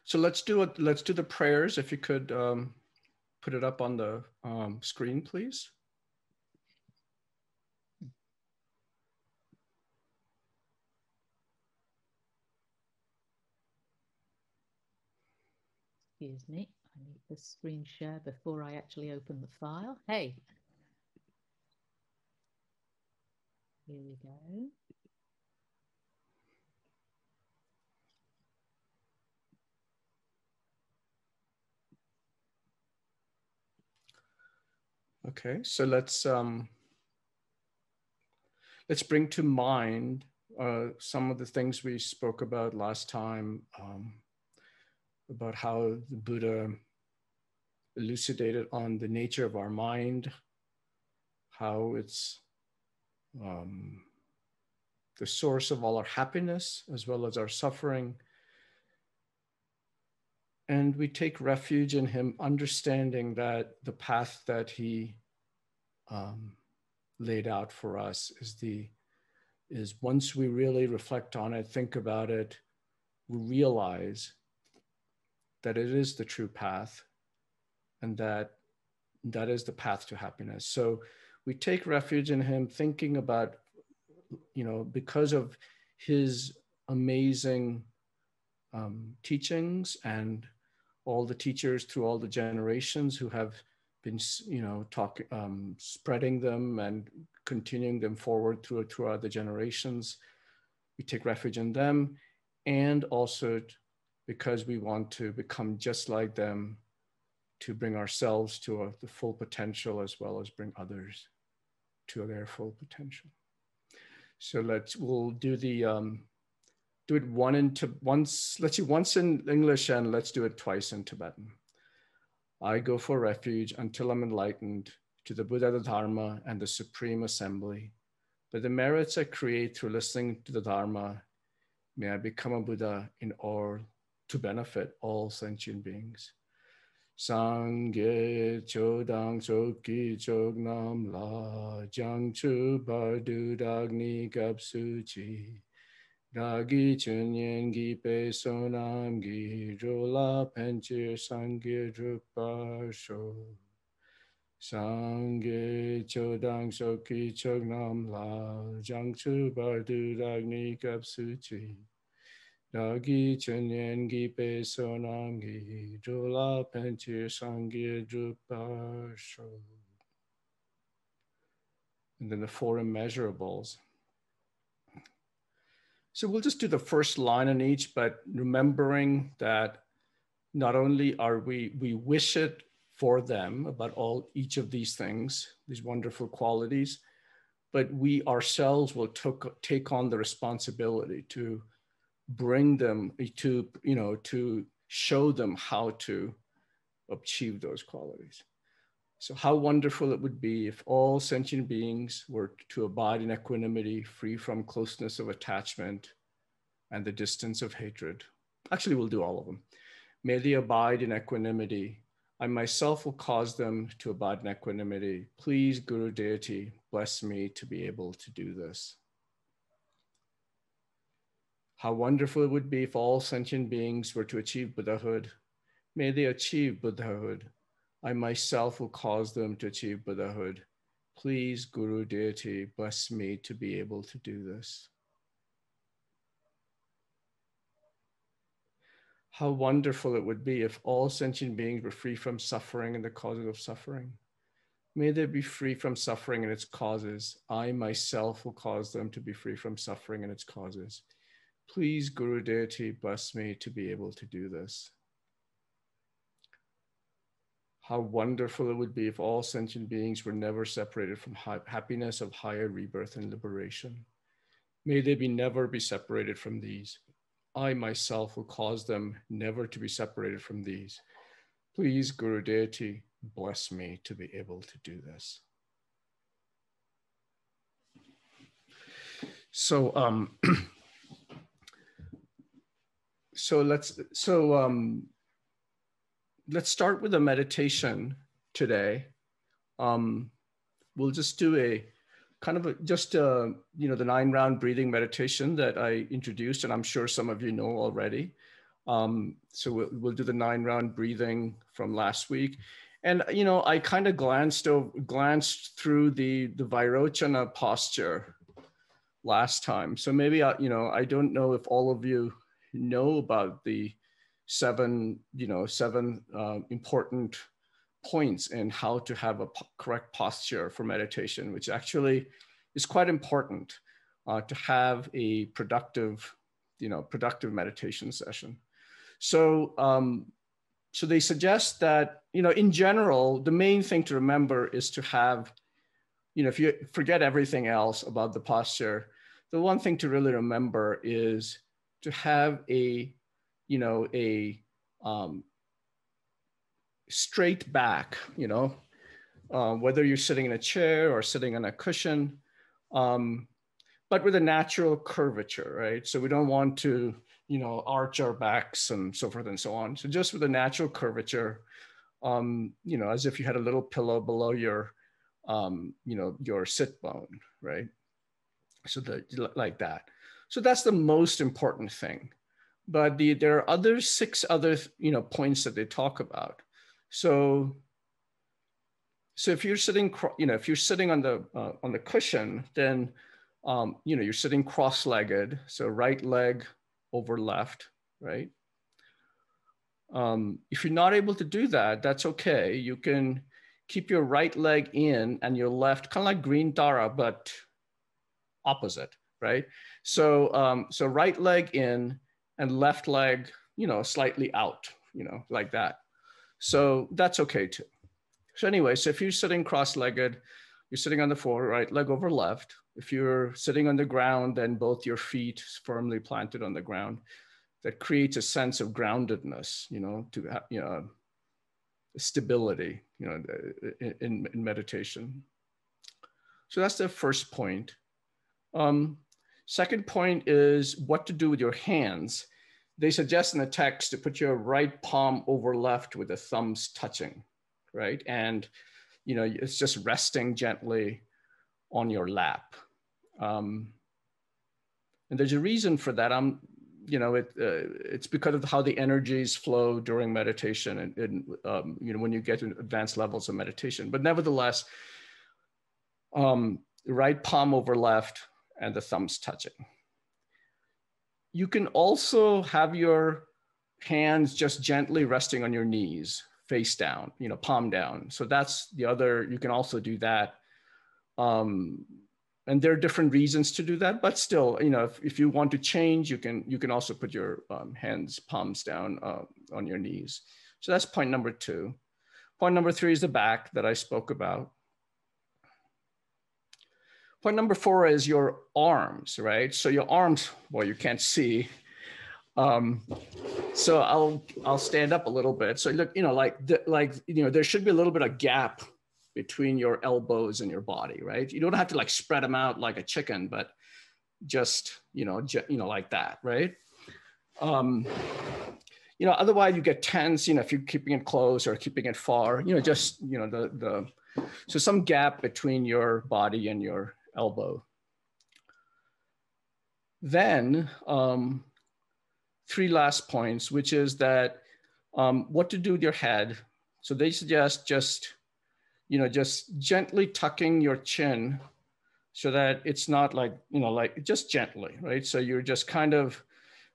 So let's do it. Let's do the prayers. If you could put it up on the screen, please. Excuse me, I need the screen share before I actually open the file. Hey, here we go. Okay, so let's bring to mind some of the things we spoke about last time, about how the Buddha elucidated on the nature of our mind, how it's the source of all our happiness as well as our suffering. And we take refuge in him, understanding that the path that he laid out for us is once we really reflect on it, think about it, we realize that it is the true path and that is the path to happiness. So we take refuge in him, thinking about, because of his amazing teachings and all the teachers through all the generations who have been, spreading them and continuing them forward throughout the generations. We take refuge in them, and also because we want to become just like them, to bring ourselves to the full potential as well as bring others to their full potential. So we'll do do it let's do once in English and let's do it twice in Tibetan. I go for refuge until I'm enlightened to the Buddha, the Dharma, and the Supreme Assembly. By the merits I create through listening to the Dharma, may I become a Buddha in all to benefit all sentient beings. Sangye chodang choki chognam la jangchu bardu dagni gapsuchi dagi chunyen gi pe sonam gi rola penchir sangye drupa sho Sangye chodang choki chognam la jangchu bardu dagni gapsuchi Dagi chunyen gi pe sonam gi jola penchir sangye drupa sho. And then the four immeasurables. So we'll just do the first line on each, but remembering that not only are we wish it for them about each of these things, these wonderful qualities, but we ourselves will take on the responsibility to bring them to show them how to achieve those qualities. So how wonderful it would be if all sentient beings were to abide in equanimity, free from closeness of attachment and the distance of hatred. Actually, we'll do all of them. May they abide in equanimity. I myself will cause them to abide in equanimity. Please, Guru Deity, bless me to be able to do this. How wonderful it would be if all sentient beings were to achieve Buddhahood. May they achieve Buddhahood. I myself will cause them to achieve Buddhahood. Please, Guru Deity, bless me to be able to do this. How wonderful it would be if all sentient beings were free from suffering and the causes of suffering. May they be free from suffering and its causes. I myself will cause them to be free from suffering and its causes. Please, Guru Deity, bless me to be able to do this. How wonderful it would be if all sentient beings were never separated from happiness of higher rebirth and liberation. May they never be separated from these. I myself will cause them never to be separated from these. Please, Guru Deity, bless me to be able to do this. So, let's start with a meditation today. We'll just do a kind of the 9-round breathing meditation that I introduced, and I'm sure some of you know already. So we'll do the 9-round breathing from last week. And, you know, I kind of glanced through the Vajrapani posture last time. So maybe, you know, I don't know if all of you know about the seven important points in how to have a correct posture for meditation, which actually is quite important to have a productive meditation session. So, so they suggest that, you know, in general, the main thing to remember is to have, you know, if you forget everything else about the posture, the one thing to really remember is to have a, you know, a straight back, you know, whether you're sitting in a chair or sitting on a cushion, but with a natural curvature, right? So we don't want to, you know, arch our backs and so forth and so on. So just with a natural curvature, you know, as if you had a little pillow below your, you know, your sit bone, right? So like that. So that's the most important thing. But there are 6 other, you know, points that they talk about. So if you're sitting, you know, if you're sitting on the cushion, then, you know, you're sitting cross-legged. So right leg over left, right? If you're not able to do that, that's okay. You can keep your right leg in and your left, kind of like green Dara, but opposite, right? So, so right leg in and left leg, you know, slightly out, you know, like that. So that's okay too. So anyway, so if you're sitting cross-legged, you're sitting on the floor, right leg over left. If you're sitting on the ground, then both your feet firmly planted on the ground. That creates a sense of groundedness, you know, to have, you know, stability, you know, in meditation. So that's the first point. Second point is what to do with your hands. They suggest in the text to put your right palm over left with the thumbs touching, right? And, you know, it's just resting gently on your lap. And there's a reason for that. You know, it's because of how the energies flow during meditation and you know, when you get to advanced levels of meditation. But nevertheless, right palm over left and the thumbs touching. You can also have your hands just gently resting on your knees, face down, you know, palm down. So that's the other, you can also do that. And there are different reasons to do that, but still, you know, if you want to change, you can also put your hands, palms down on your knees. So that's point number 2. Point number 3 is the back that I spoke about. Point number 4 is your arms, right? So your arms, well, you can't see. So I'll stand up a little bit. So look, you know, like you know, there should be a little bit of gap between your elbows and your body, right? You don't have to like spread them out like a chicken, but just, you know, like that, right? You know, otherwise you get tense, you know, if you're keeping it close or keeping it far, you know, just, you know, so some gap between your body and your elbow. Then 3 last points, which is that what to do with your head. So they suggest just, you know, just gently tucking your chin so that it's not like, you know, like just gently, right? So you're just kind of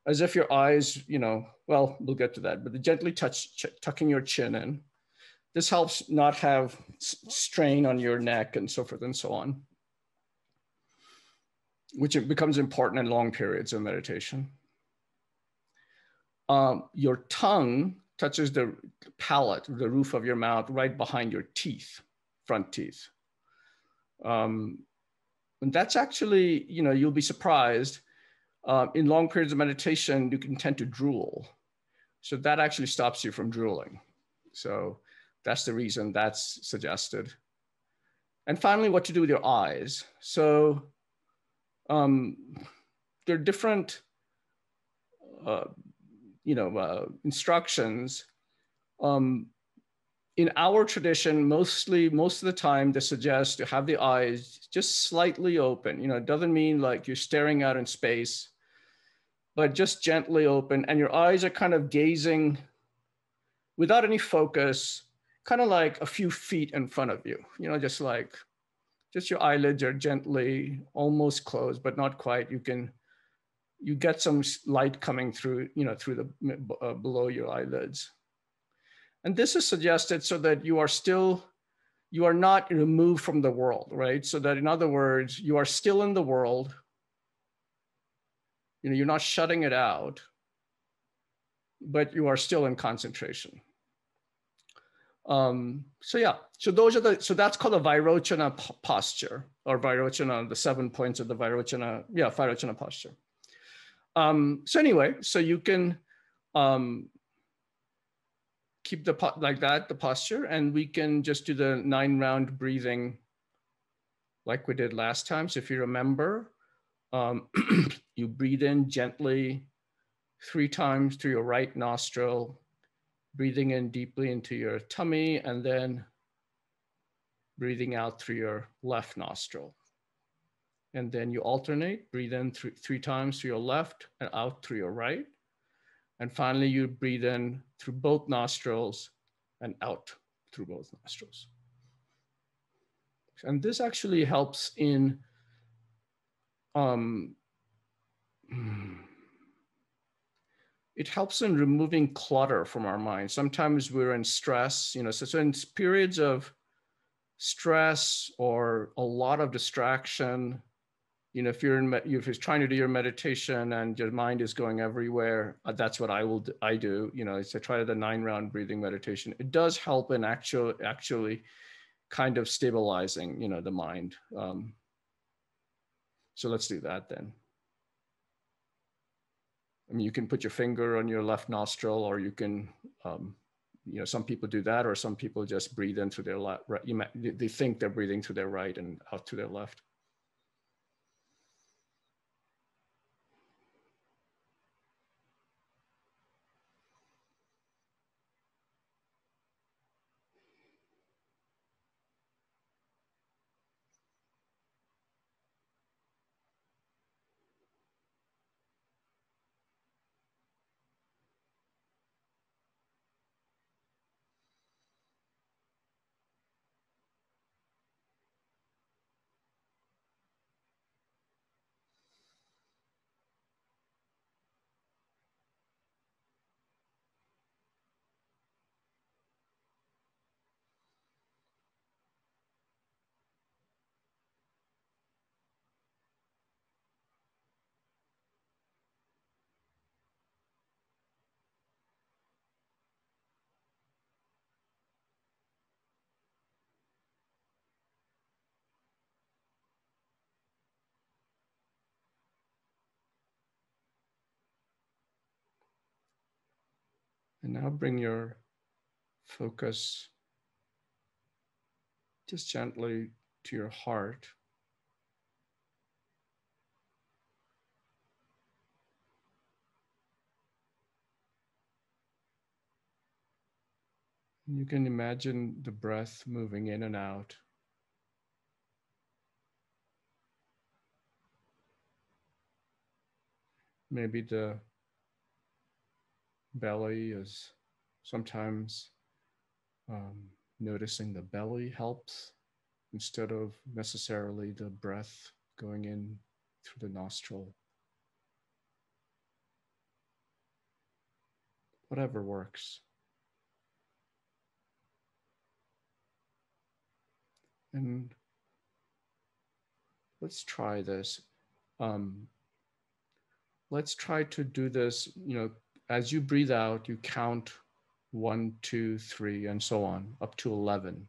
as if your eyes, you know, well, we'll get to that, but gently tucking your chin in. This helps not have strain on your neck and so forth and so on, which it becomes important in long periods of meditation. Your tongue touches the palate, the roof of your mouth, right behind your teeth, front teeth. And that's actually, you know, you'll be surprised. In long periods of meditation, you can tend to drool. So that actually stops you from drooling. So that's the reason that's suggested. And finally, what to do with your eyes. So there are different, you know, instructions. In our tradition, most of the time, they suggest to have the eyes just slightly open. You know, it doesn't mean like you're staring out in space. but just gently open, and your eyes are kind of gazing without any focus, kind of like a few feet in front of you, you know, just your eyelids are gently almost closed, but not quite. You get some light coming through, you know, through the below your eyelids. And this is suggested so that you are not removed from the world, right? So that, in other words, you are still in the world. You know, you're not shutting it out, but you are still in concentration. So yeah, so that's called a Vairochana posture, or Vairochana, the 7 points of the Vairochana, yeah, Vairochana posture. So anyway, so you can keep like that, the posture, and we can just do the 9-round breathing like we did last time. So if you remember, you breathe in gently 3 times through your right nostril, breathing in deeply into your tummy, and then breathing out through your left nostril. And then you alternate, breathe in 3 times through your left and out through your right. And finally, you breathe in through both nostrils and out through both nostrils. And this actually helps in it helps in removing clutter from our mind. Sometimes we're in stress, you know, so in periods of stress or a lot of distraction, you know, if you're trying to do your meditation and your mind is going everywhere, that's what I do, you know, is I try the 9-round breathing meditation. It does help in actually kind of stabilizing, you know, the mind. So let's do that then. I mean, you can put your finger on your left nostril, or you can, you know, some people do that, or some people just breathe in through their left. Right, they think they're breathing through their right and out to their left. And now bring your focus just gently to your heart. You can imagine the breath moving in and out. Maybe the belly is sometimes noticing the belly helps instead of necessarily the breath going in through the nostril. Whatever works. And let's try this. Let's try to do this, you know, as you breathe out, you count 1, 2, 3, and so on, up to 11.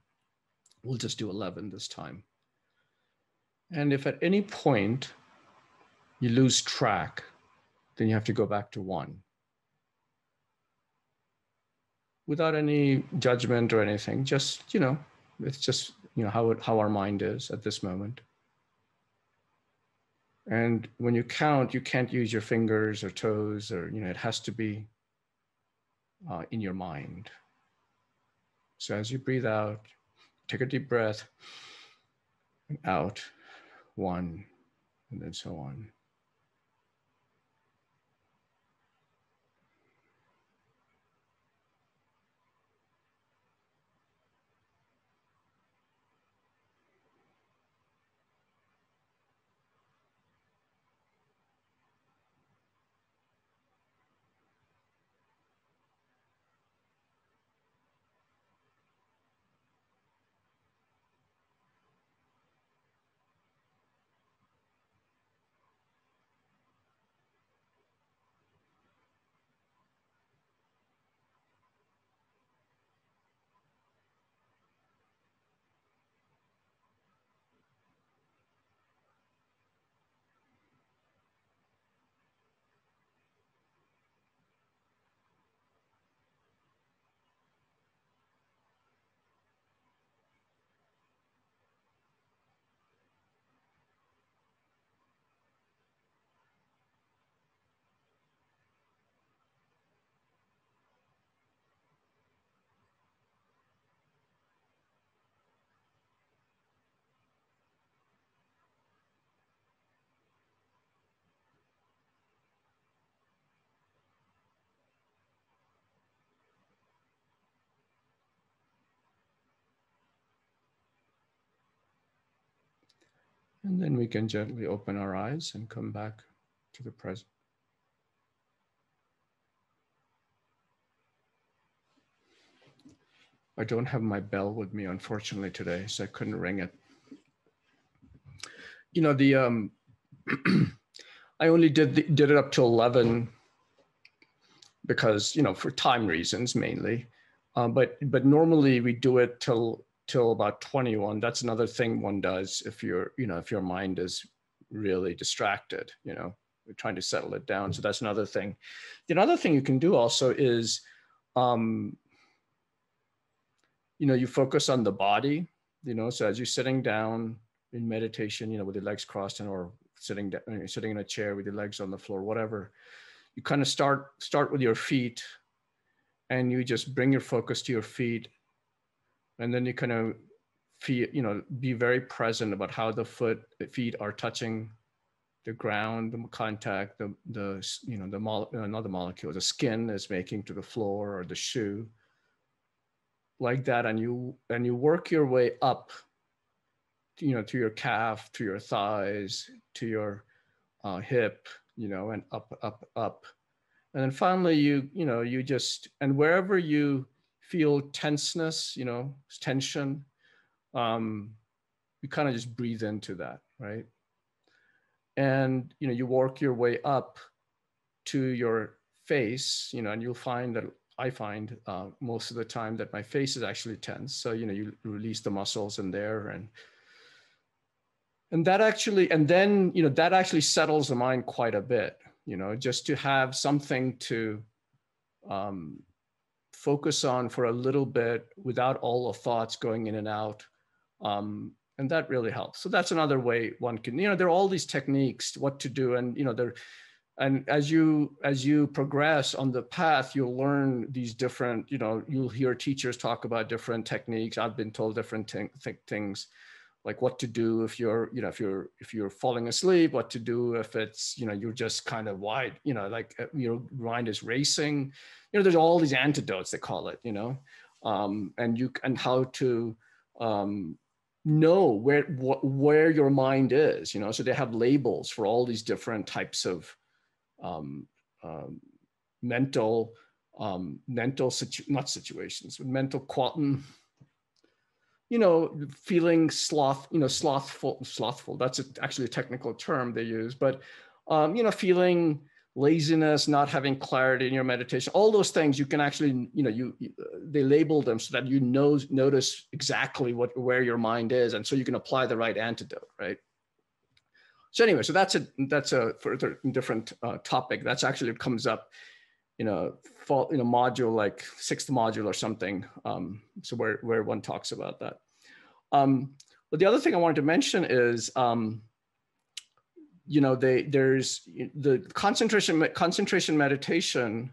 We'll just do 11 this time. And if at any point you lose track, then you have to go back to 1. Without any judgment or anything, just, you know, it's just, you know, how our mind is at this moment. And when you count, you can't use your fingers or toes, or, you know, it has to be in your mind. So as you breathe out, take a deep breath, and out, 1, and then so on. And then we can gently open our eyes and come back to the present. I don't have my bell with me, unfortunately, today, so I couldn't ring it. You know, I only did it up to 11 because, you know, for time reasons mainly. But normally we do it till about 21. That's another thing one does if if your mind is really distracted, you know, we're trying to settle it down. So that's another thing. The other thing you can do also is, you know, you focus on the body, you know, so as you're sitting down in meditation, you know, with your legs crossed and or sitting in a chair with your legs on the floor, whatever, you kind of start with your feet, and you just bring your focus to your feet, and then you kind of feel, you know, be very present about how the feet are touching the ground, the contact, the you know, not the molecule, the skin is making to the floor or the shoe, like that, and you work your way up, you know, to your calf, to your thighs, to your hip, you know, and up. And then finally, you just, and wherever you feel tenseness, you know, tension, you kind of just breathe into that, right? And, you know, you work your way up to your face, you know, and you'll find that I find most of the time that my face is actually tense. So, you know, you release the muscles in there, and that actually, and then, you know, that actually settles the mind quite a bit, you know, just to have something to focus on for a little bit without all the thoughts going in and out. And that really helps. So that's another way one can, you know, there are all these techniques, what to do. And, you know, and as you progress on the path, you'll learn these different, you know, you'll hear teachers talk about different techniques. I've been told different things, like what to do if you're, you know, if you're falling asleep, what to do if it's, you know, you're just kind of wide, you know, like your mind is racing, you know, there's all these antidotes, they call it, you know, and how to know where your mind is, you know, so they have labels for all these different types of mental quantum, you know, feeling slothful. That's actually a technical term they use, but, you know, feeling laziness, not having clarity in your meditation, all those things you can actually, you know, they label them so that you notice exactly where your mind is. And so you can apply the right antidote, right? So anyway, so that's a further different topic. That's actually comes up, you know, module like 6th module or something. So where one talks about that. But the other thing I wanted to mention is, you know, there's the concentration meditation.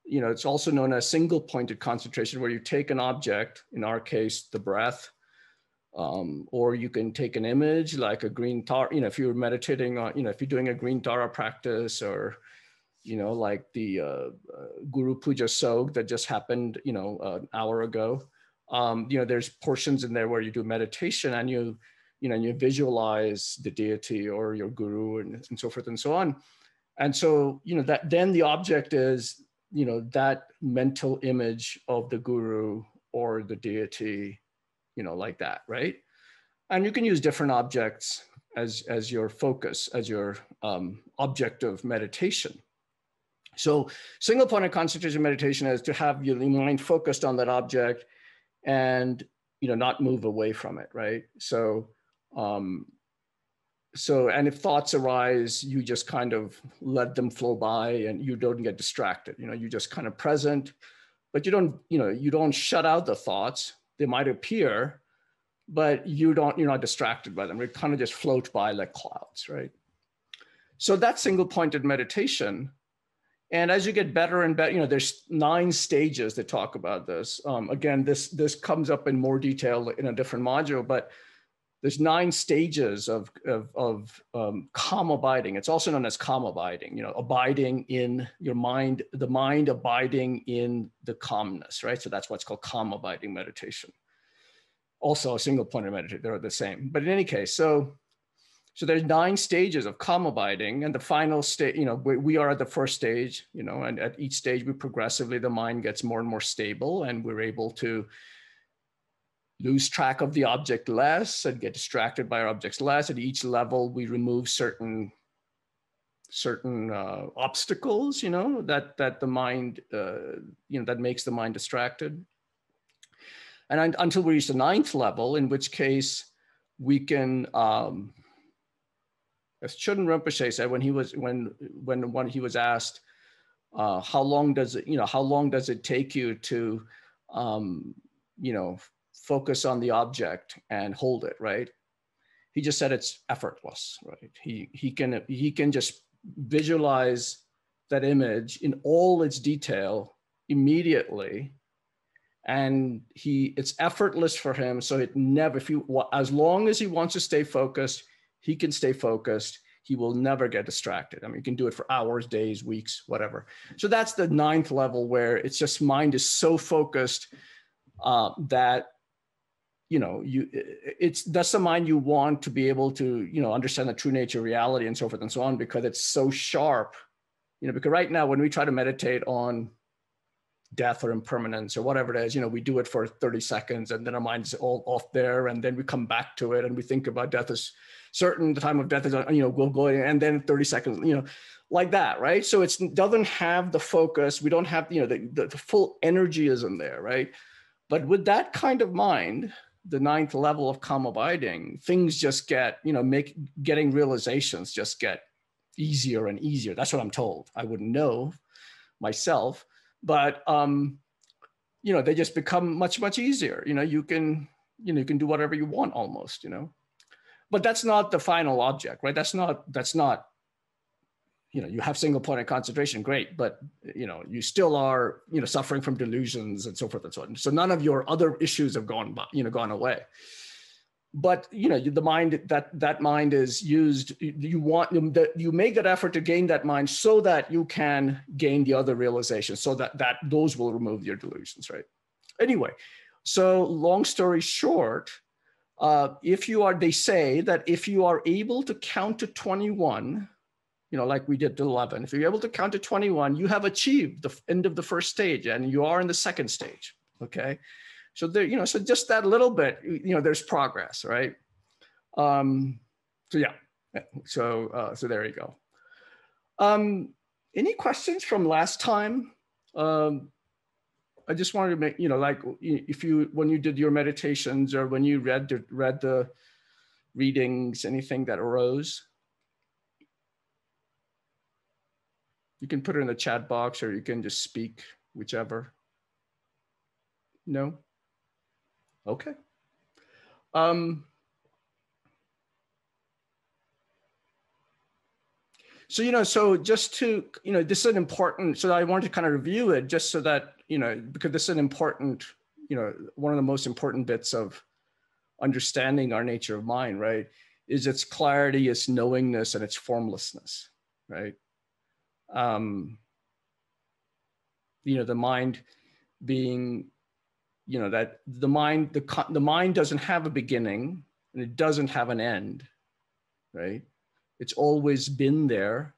You know, it's also known as single pointed concentration, where you take an object, in our case, the breath. Or you can take an image like a green Tara, you know, if you're meditating on, you know, if you're doing a green Tara practice, or, you know, like the Guru Puja Sog that just happened, you know, an hour ago. You know, there's portions in there where you do meditation and you visualize the deity or your guru and so forth and so on. And so, you know, that then the object is, you know, that mental image of the guru or the deity, you know, like that, right? And you can use different objects as your focus, as your object of meditation. So single pointed concentration meditation is to have your mind focused on that object and, you know, not move away from it, right? So, and if thoughts arise, you just kind of let them flow by and you don't get distracted. You know, you're just kind of present, but you don't shut out the thoughts. They might appear, but you're not distracted by them. They kind of just float by like clouds, right? So that's single pointed meditation. And as you get better and better, you know, there's 9 stages that talk about this. Again, this comes up in more detail in a different module, but there's 9 stages of calm abiding. It's also known as calm abiding, you know, abiding in your mind, the mind abiding in the calmness, right? So that's what's called calm abiding meditation. Also a single pointed meditation, they're the same. But in any case, so So there's 9 stages of calm abiding, and the final stage, we are at the first stage, and at each stage we progressively, the mind gets more and more stable, and we're able to lose track of the object less and get distracted by our objects less. At each level, we remove certain obstacles, that the mind, that makes the mind distracted. And until we reach the 9th level, in which case we can, as Chöden Rinpoche said when he was asked, how long does it take you to, focus on the object and hold it, right? He just said it's effortless, right? He can just visualize that image in all its detail immediately, and it's effortless for him. So it never, as long as he wants to stay focused, he can stay focused. He will never get distracted. I mean, you can do it for hours, days, weeks, whatever. So that's the 9th level, where it's just mind is so focused that, that's the mind you want to be able to, understand the true nature of reality and so forth and so on, because it's so sharp, because right now when we try to meditate on death or impermanence or whatever it is, we do it for 30 seconds and then our mind's all off there, and then we come back to it and we think about death as certain, the time of death is, we'll go in, and then 30 seconds, like that, right? So it doesn't have the focus. We don't have, the full energy isn't there, right? But with that kind of mind, the 9th level of calm abiding, things just get, getting realizations just get easier and easier. That's what I'm told. I wouldn't know myself, but they just become much, much easier. You can do whatever you want almost, but that's not the final object, right? That's not, you have single point of concentration, great, but you still are, suffering from delusions and so forth and so on. So none of your other issues have gone away. But the mind, that mind is used. You make that effort to gain that mind so that you can gain the other realizations, so that those will remove your delusions, right? Anyway, so long story short, they say that if you are able to count to 21, like we did to 11, if you're able to count to 21, you have achieved the end of the first stage and you are in the second stage, okay? So there, so just that little bit, there's progress, right? So yeah, so there you go. Any questions from last time? I just wanted to make, when you did your meditations or when you read the readings, anything that arose? You can put it in the chat box or you can just speak, whichever. No? Okay. So, so just to, this is an important, so I wanted to kind of review it just so that, because this is an important, one of the most important bits of understanding our nature of mind, right? Is its clarity, its knowingness, and its formlessness, right? The mind being, that the mind doesn't have a beginning and it doesn't have an end, right? It's always been there.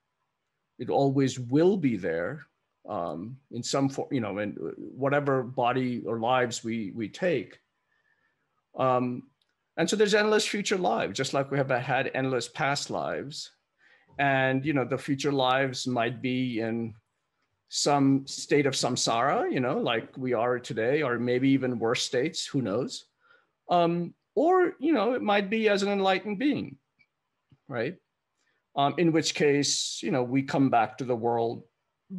It always will be there in some form, in whatever body or lives we take. And so there's endless future lives, just like we have had endless past lives. And, the future lives might be in some state of samsara, like we are today, or maybe even worse states, who knows? Or, it might be as an enlightened being, right? In which case, we come back to the world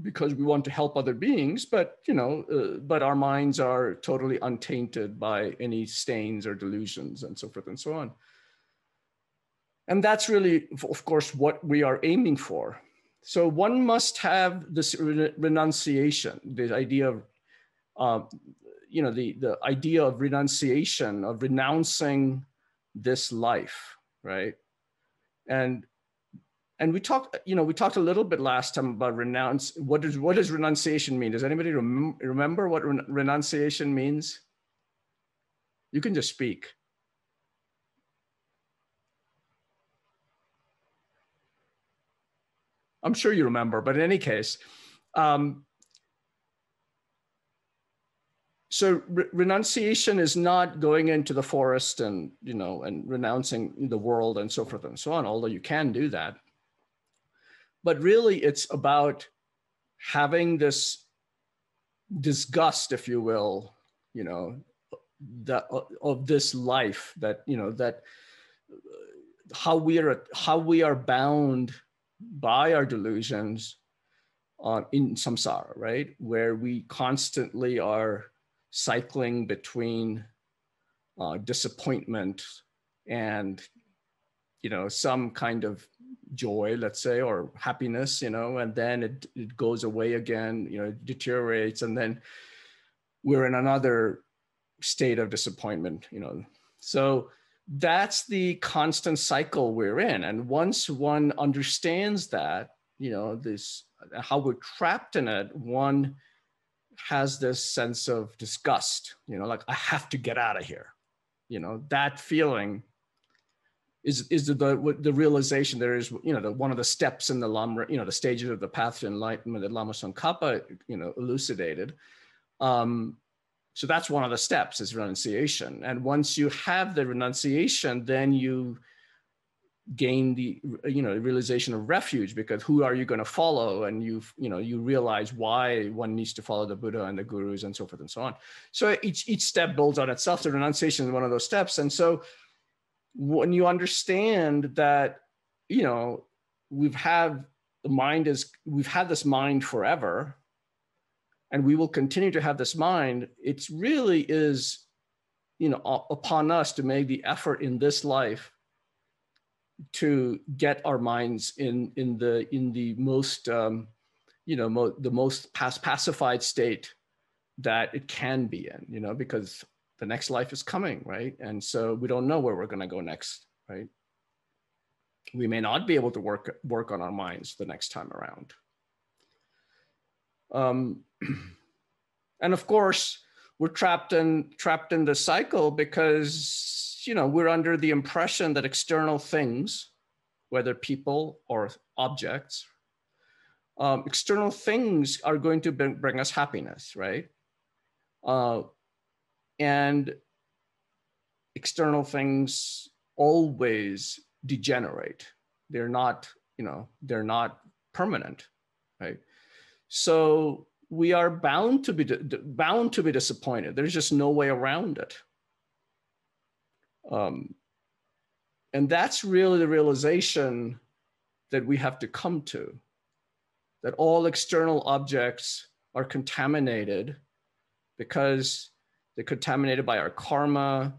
because we want to help other beings, but, but our minds are totally untainted by any stains or delusions and so forth and so on. And that's really, of course, what we are aiming for. So one must have this renunciation, the idea of, the idea of renunciation, of renouncing this life, right? And we talked a little bit last time about what does renunciation mean? Does anybody remember what renunciation means? You can just speak. I'm sure you remember, but in any case, so renunciation is not going into the forest and, and renouncing the world and so forth and so on, although you can do that. But really it's about having this disgust, if you will, that of this life, that, that how we are bound by our delusions in samsara, right? Where we constantly are cycling between disappointment and, some kind of joy, let's say, or happiness, and then it goes away again, it deteriorates, and then we're in another state of disappointment, So that's the constant cycle we're in. And once one understands that, this, how we're trapped in it, one has this sense of disgust, like, I have to get out of here. That feeling is the realization there is, one of the steps in the Lama, the stages of the path to enlightenment that Lama Tsongkhapa, elucidated. So that's one of the steps, is renunciation. And once you have the renunciation, then you gain the, realization of refuge, because who are you going to follow? And you realize why one needs to follow the Buddha and the gurus and so forth and so on. So each step builds on itself. The renunciation is one of those steps. And so when you understand that, we've had this mind forever, and we will continue to have this mind, it really is, upon us to make the effort in this life to get our minds in the most, the most pacified state that it can be in, because the next life is coming, right? And so we don't know where we're going to go next, right? We may not be able to work on our minds the next time around. And of course, we're trapped in the cycle because, we're under the impression that external things, whether people or objects, external things are going to bring us happiness, right? And external things always degenerate. They're not, they're not permanent, right? So we are bound to be disappointed. There's just no way around it. And that's really the realization that we have to come to, that all external objects are contaminated because they're contaminated by our karma.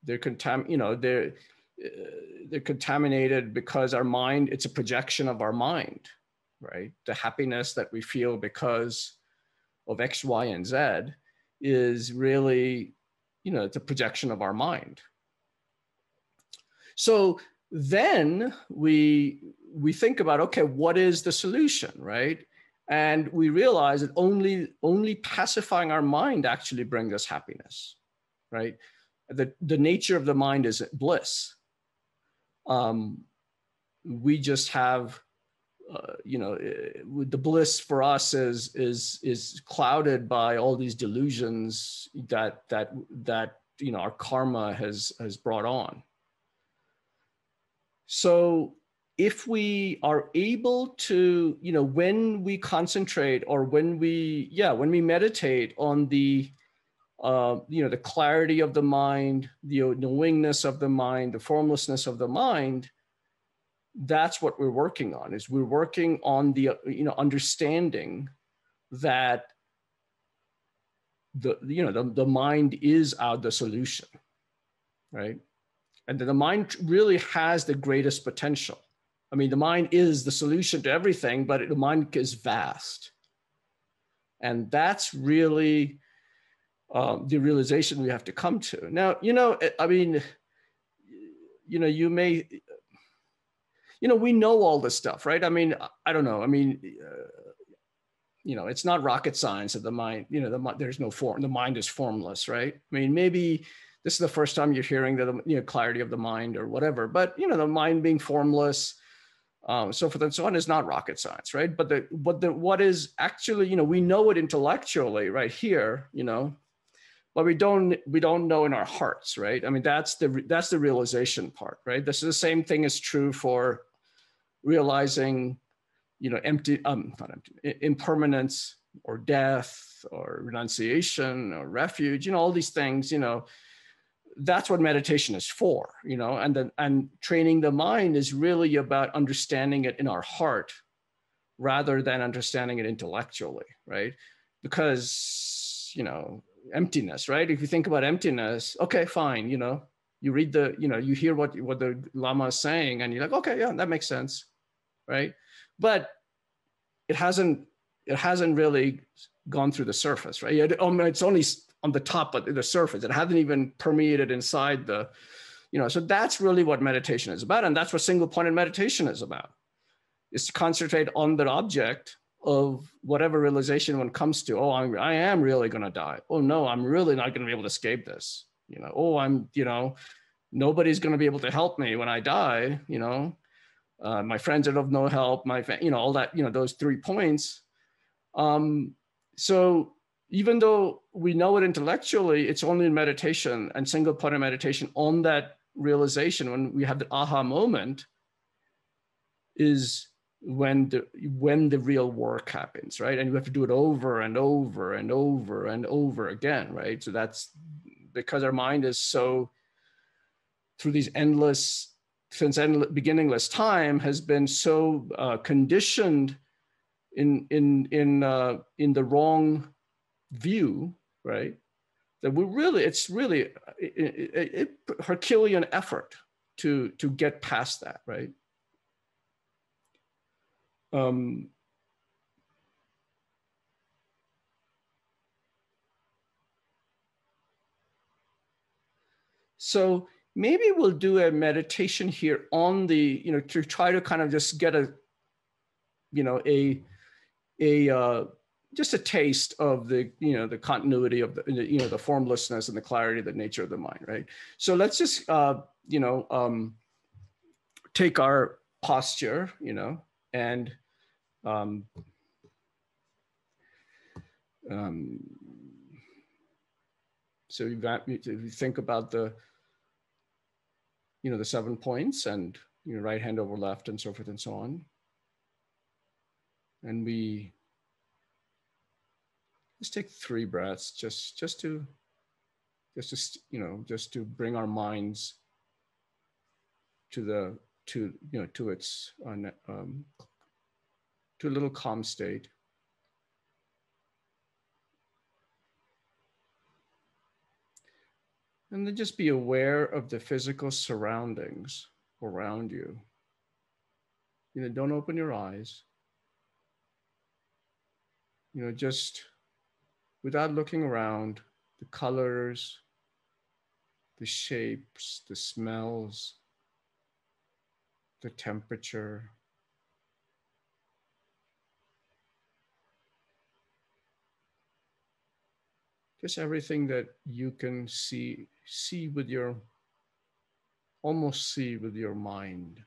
They're contaminated because our mind, it's a projection of our mind, right? The happiness that we feel because of X, Y, and Z is really, it's a projection of our mind. So then we think about, okay, what is the solution, right? And we realize that only pacifying our mind actually brings us happiness, right? The nature of the mind is bliss. We just have, the bliss for us is clouded by all these delusions that our karma has brought on. So if we are able to, when we concentrate or when we meditate on the, the clarity of the mind, the knowingness of the mind, the formlessness of the mind, that's what we're working on, is we're working on the, understanding that the mind is the solution, right? And that the mind really has the greatest potential. I mean, the mind is the solution to everything, but the mind is vast. And that's really the realization we have to come to. Now, I mean, you may, we know all this stuff, right? I mean, I don't know. I mean, it's not rocket science that the mind, there's no form, the mind is formless, right? I mean, maybe this is the first time you're hearing the clarity of the mind or whatever, but the mind being formless, so forth and so on is not rocket science, right? But what is actually, you know, we know it intellectually right here, you know, but we don't know in our hearts, right? I mean, that's the realization part, right? This is the same thing is true for realizing, you know, not empty, impermanence or death or renunciation or refuge, you know, all these things, you know, that's what meditation is for, you know, and training the mind is really about understanding it in our heart rather than understanding it intellectually, right? Because, you know, emptiness, right? If you think about emptiness, okay, fine, you know, you read the, you know, you hear what the Lama is saying and you're like, okay, yeah, that makes sense, right? But it hasn't really gone through the surface, right? It's only on the top of the surface. It hasn't even permeated inside the, you know, so that's really what meditation is about. And that's what single pointed meditation is about, is to concentrate on the object of whatever realization one comes to. Oh, I am really going to die. Oh no, I'm really not going to be able to escape this. You know, oh, I'm, you know, nobody's going to be able to help me when I die, you know. My friends are of no help, you know, all that, you know, those 3 points. So even though we know it intellectually, it's only in meditation and single point of meditation on that realization, when we have the aha moment, is when the real work happens, right? And you have to do it over and over and over and over again, right? So that's because our mind is so, through these beginningless time, has been so conditioned in the wrong view, right? That it's really a Herculean effort to get past that, right? So maybe we'll do a meditation here on the, you know, to try to kind of just get a, you know, just a taste of the, you know, the continuity of the, you know, the formlessness and the clarity of the nature of the mind, right? So let's just, you know, take our posture, you know, and so you think about the, you know, the 7 points and, you know, right hand over left and so forth and so on. And we just take 3 breaths, just to, you know, just to bring our minds to you know, to its, to a little calm state. And then just be aware of the physical surroundings around you. You know, don't open your eyes. You know, just without looking around, the colors, the shapes, the smells, the temperature. Just everything that you can see with your, almost see with your mind.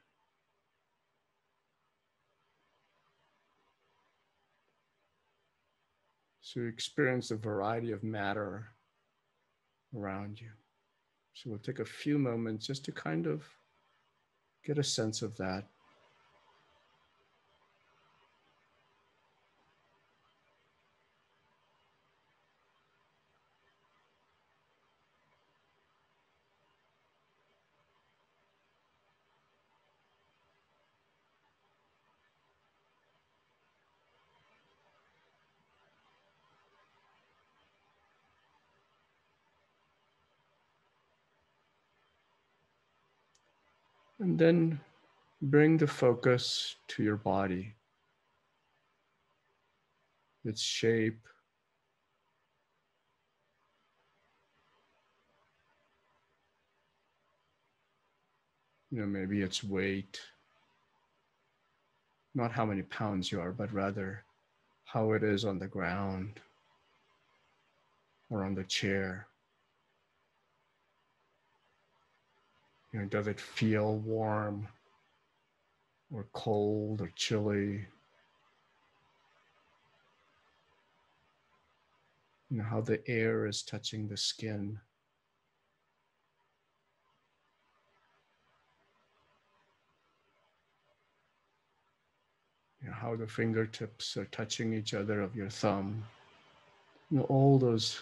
So you experience a variety of matter around you. So we'll take a few moments just to kind of get a sense of that. And then bring the focus to your body, its shape, you know, maybe its weight, not how many pounds you are, but rather how it is on the ground or on the chair. You know, does it feel warm or cold or chilly. You know, how the air is touching the skin. You know, how the fingertips are touching each other of your thumb. You know, all those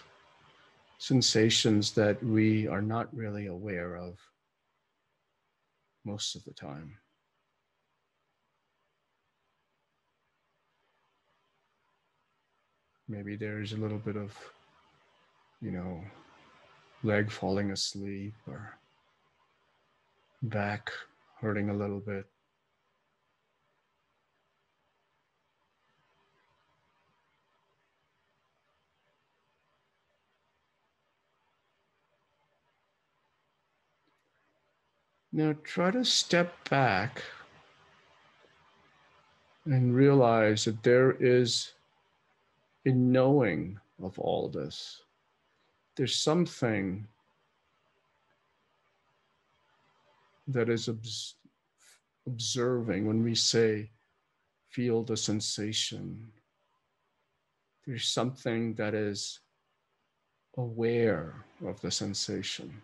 sensations that we are not really aware of most of the time. Maybe there's a little bit of, you know, leg falling asleep or back hurting a little bit. Now try to step back and realize that there is a knowing of all this. There's something that is observing when we say, feel the sensation. There's something that is aware of the sensation.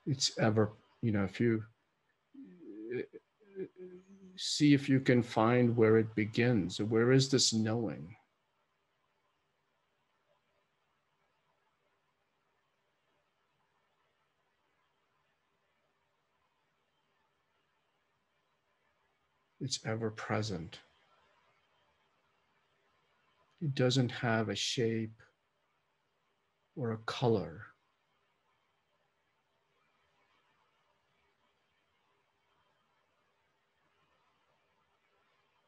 It's ever, you know, if you see if you can find where it begins, where is this knowing? It's ever present. It doesn't have a shape or a color.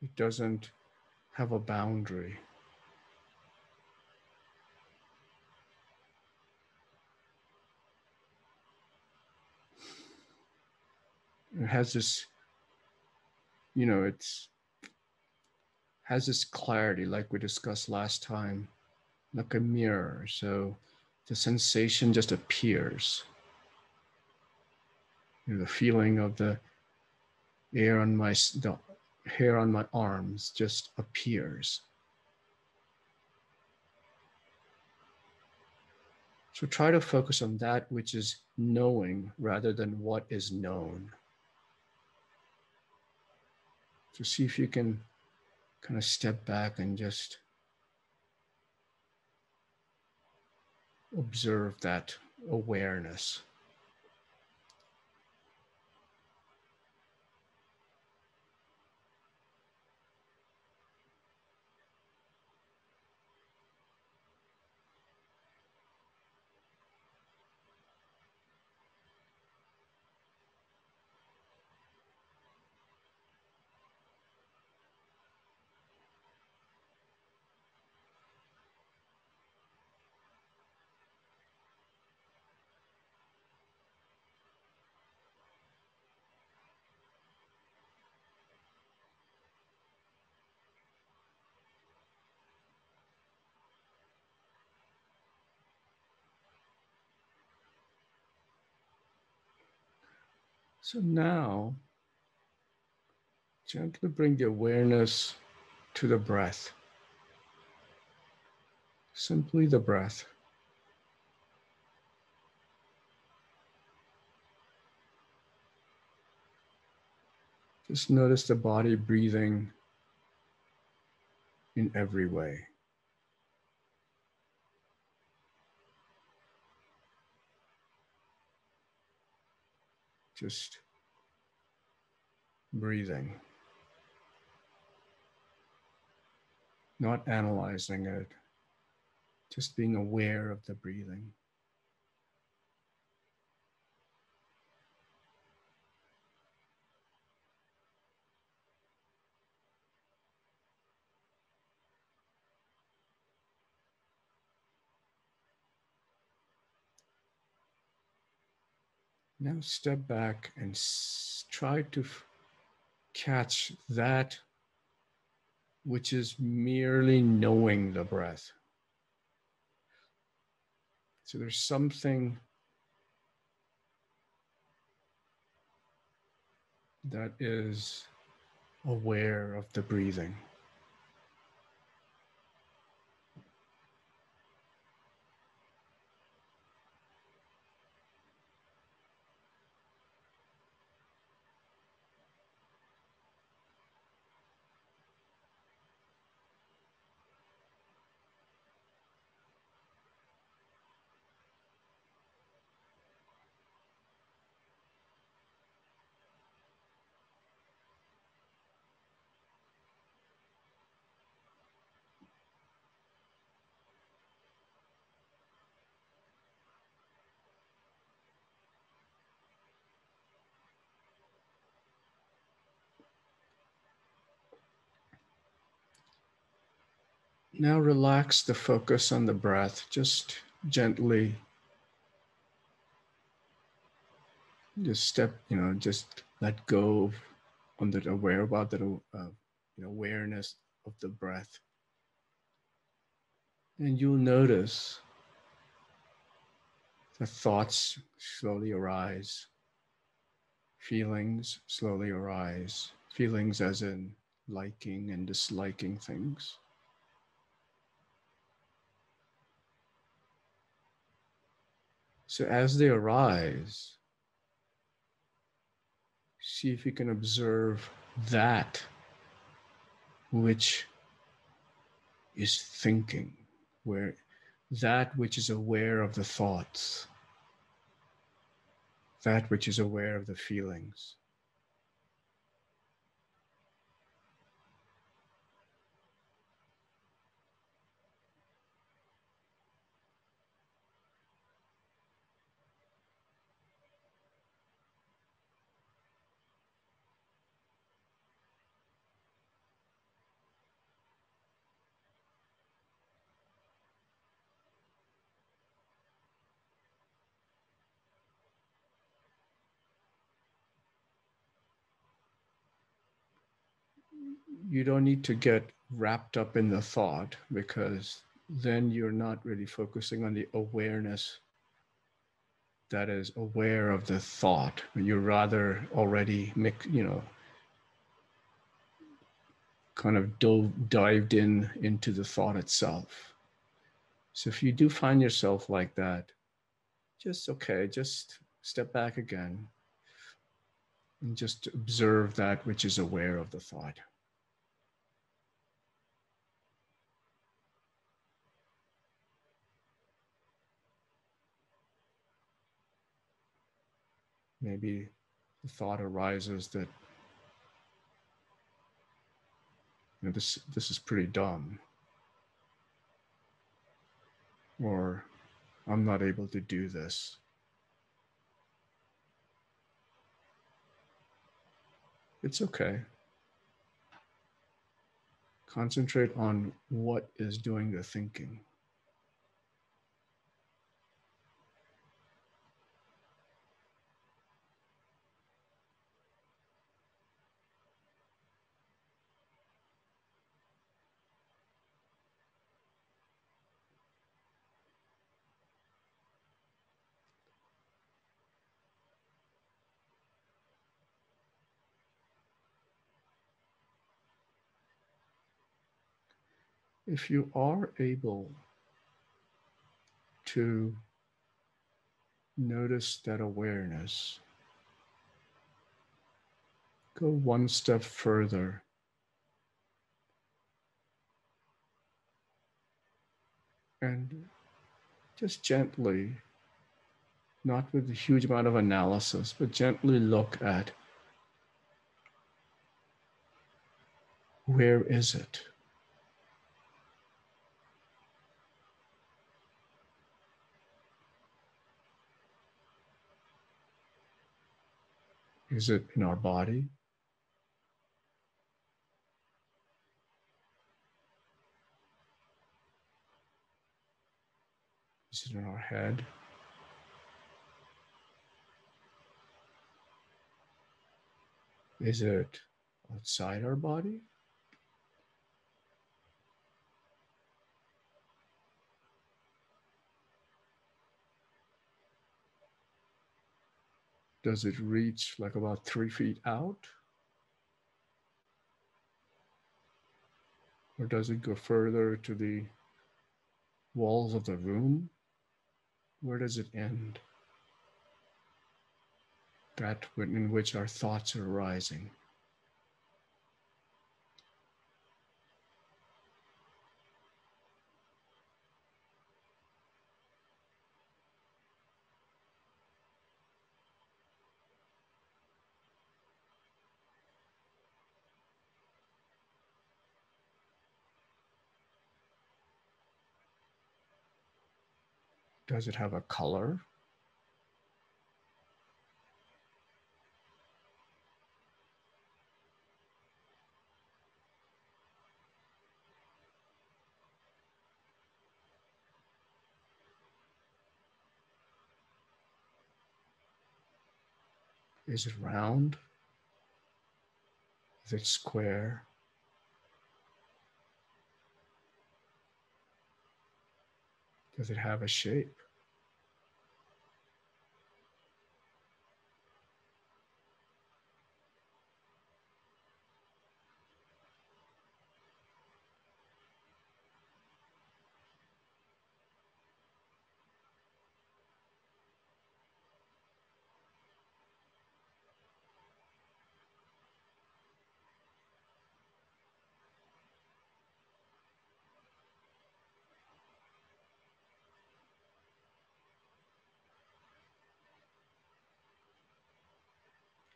It doesn't have a boundary. It has this, you know, it's has this clarity like we discussed last time, like a mirror. So the sensation just appears. You know, the feeling of the air on the hair on my arms just appears. So try to focus on that which is knowing rather than what is known. So see if you can kind of step back and just observe that awareness. So now, gently bring the awareness to the breath. Simply the breath. Just notice the body breathing in every way. Just breathing. Not analyzing it, just being aware of the breathing. Now step back and try to catch that which is merely knowing the breath. So there's something that is aware of the breathing. Now relax the focus on the breath. Just gently, just let go on the aware about that awareness of the breath. And you'll notice the thoughts slowly arise, feelings slowly arise, feelings as in liking and disliking things. So as they arise, see if you can observe that which is thinking, where that which is aware of the thoughts, that which is aware of the feelings. You don't need to get wrapped up in the thought, because then you're not really focusing on the awareness that is aware of the thought. You're rather already kind of dived into the thought itself. So if you do find yourself like that, just step back again and just observe that which is aware of the thought. Maybe the thought arises that this is pretty dumb, or I'm not able to do this. It's okay. Concentrate on what is doing the thinking. If you are able to notice that awareness, go one step further and just gently, not with a huge amount of analysis, but gently look at where is it? Is it in our body? Is it in our head? Is it outside our body? Does it reach like about 3 feet out? Or does it go further to the walls of the room? Where does it end? That in which our thoughts are arising. Does it have a color? Is it round? Is it square? Does it have a shape?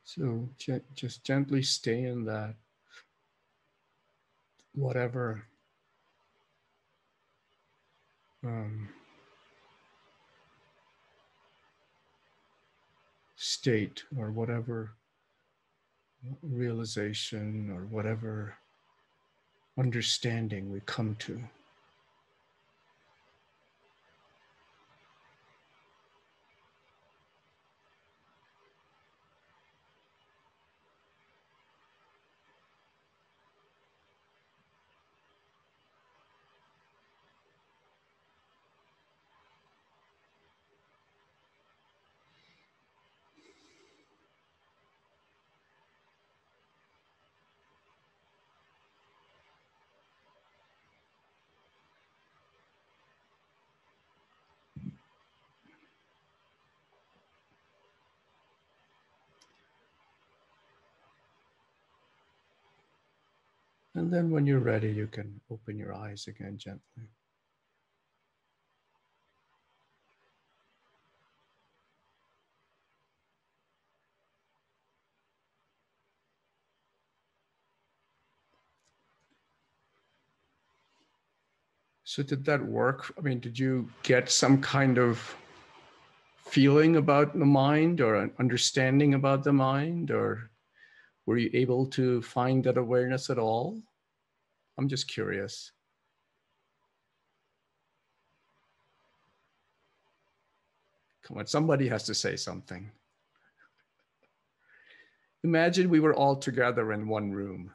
So just gently stay in that, whatever state or whatever realization or whatever understanding we come to. And then when you're ready, you can open your eyes again gently. So did that work? I mean, did you get some kind of feeling about the mind or an understanding about the mind, or were you able to find that awareness at all? I'm just curious. Come on, somebody has to say something. Imagine we were all together in one room.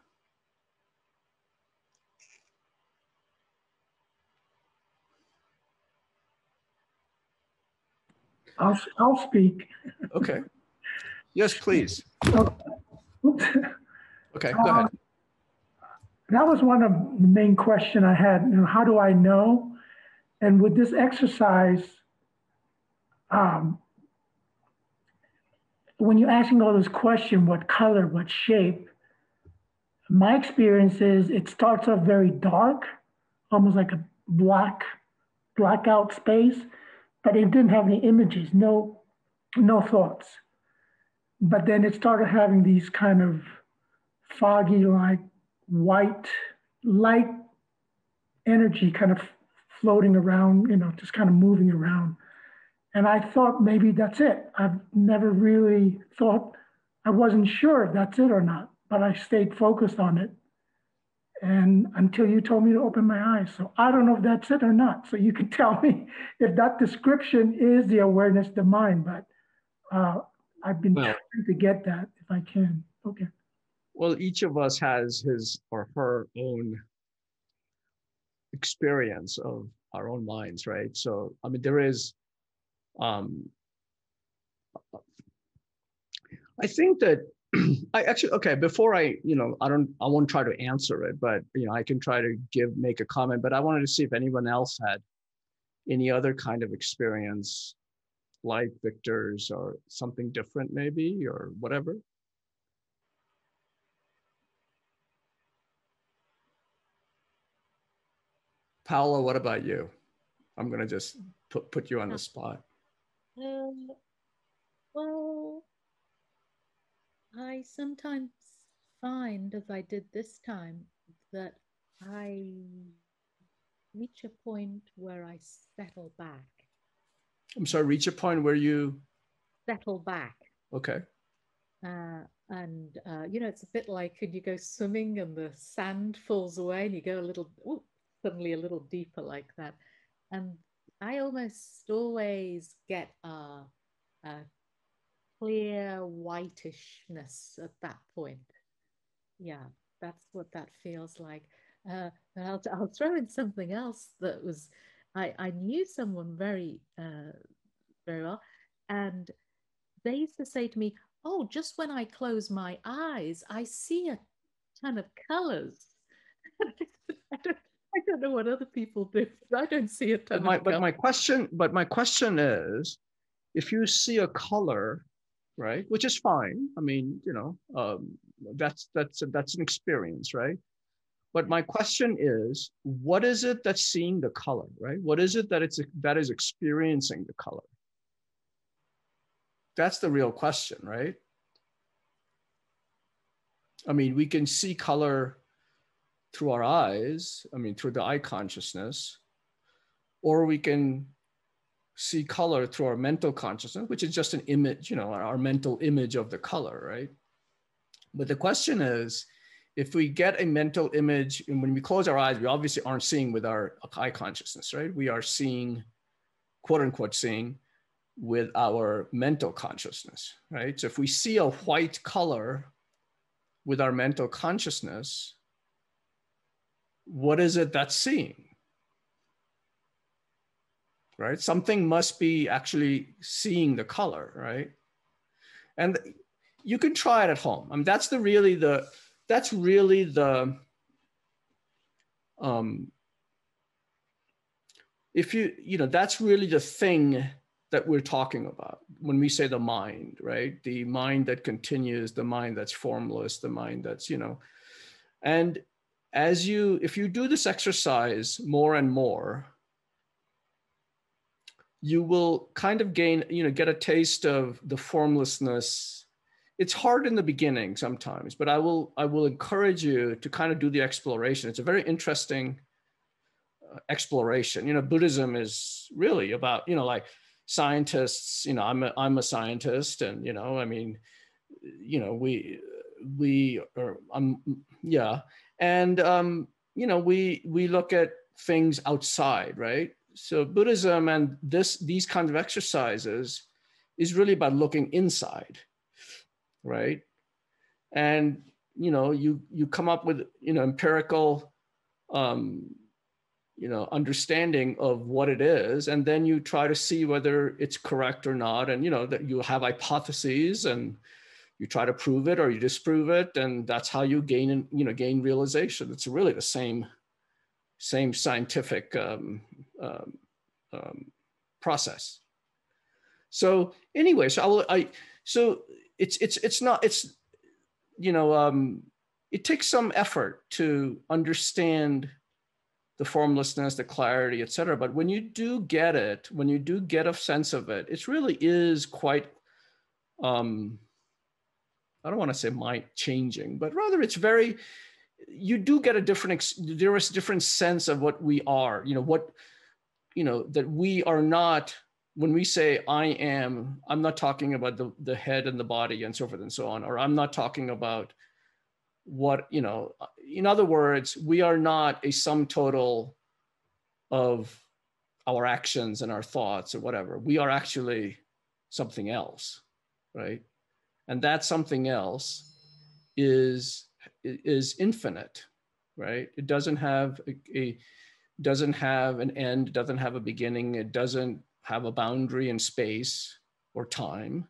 I'll speak. Okay. Yes, please. Okay, go ahead. That was one of the main questions I had. You know, how do I know? And with this exercise, when you're asking all those questions, what color, what shape, my experience is it starts off very dark, almost like a blackout space, but it didn't have any images, no thoughts. But then it started having these kind of foggy, like white light energy kind of floating around, you know, just kind of moving around. And I thought maybe that's it. I've never really thought, I wasn't sure if that's it or not, but I stayed focused on it. And until you told me to open my eyes. So I don't know if that's it or not. So you can tell me if that description is the awareness of the mind, but I've been trying to get that if I can. Okay. Well, each of us has his or her own experience of our own minds, right? So, I mean, there is I think that I actually, okay, before I won't try to answer it, but, I can try to make a comment, but I wanted to see if anyone else had any other kind of experience like Victor's or something different maybe, or whatever. Paula, what about you? I'm going to just put you on the spot. Well, I sometimes find, as I did this time, that I reach a point where I settle back. I'm sorry, reach a point where you settle back. Okay. It's a bit like when you go swimming and the sand falls away and you go suddenly a little deeper like that. And I almost always get a clear whitishness at that point. Yeah, that's what that feels like. I'll throw in something else that was, I knew someone very well, and they used to say to me, "Oh, just when I close my eyes, I see a ton of colors." I don't know what other people do, but I don't see a ton of colors. But my question is, if you see a color, right, which is fine. I mean, that's an experience, right? But my question is, what is it that's seeing the color, right? What is it that is experiencing the color? That's the real question, right? I mean, we can see color through our eyes, through the eye consciousness, or we can see color through our mental consciousness, which is just an image, our mental image of the color, right? But the question is, if we get a mental image, and when we close our eyes, we obviously aren't seeing with our eye consciousness, right? We are seeing, quote unquote, seeing with our mental consciousness, right? So if we see a white color with our mental consciousness, what is it that's seeing? Right? Something must be actually seeing the color, right? And you can try it at home. That's really the that's really the thing that we're talking about when we say the mind, right? The mind that continues, the mind that's formless, the mind that's, and if you do this exercise more and more, you will kind of get a taste of the formlessness. It's hard in the beginning sometimes, but I will encourage you to kind of do the exploration. It's a very interesting exploration. Buddhism is really about, like scientists, I'm a scientist, and, we look at things outside, right? So Buddhism and these kinds of exercises is really about looking inside, right? And you come up with empirical understanding of what it is, and then you try to see whether it's correct or not, and that you have hypotheses, and you try to prove it or you disprove it, and that's how you gain realization. It's really the same scientific process. So anyway, it takes some effort to understand the formlessness, the clarity, et cetera. But when you do get it, when you do get a sense of it, it really is quite, I don't want to say mind changing, but rather it's very, you do get a different sense of what we are, that we are not, when we say I am, I'm not talking about the head and the body and so forth and so on, or I'm not talking about what, in other words, we are not a sum total of our actions and our thoughts or whatever. We are actually something else, right? And that something else is infinite, right? It doesn't have doesn't have an end, it doesn't have a beginning, it doesn't have a boundary in space or time,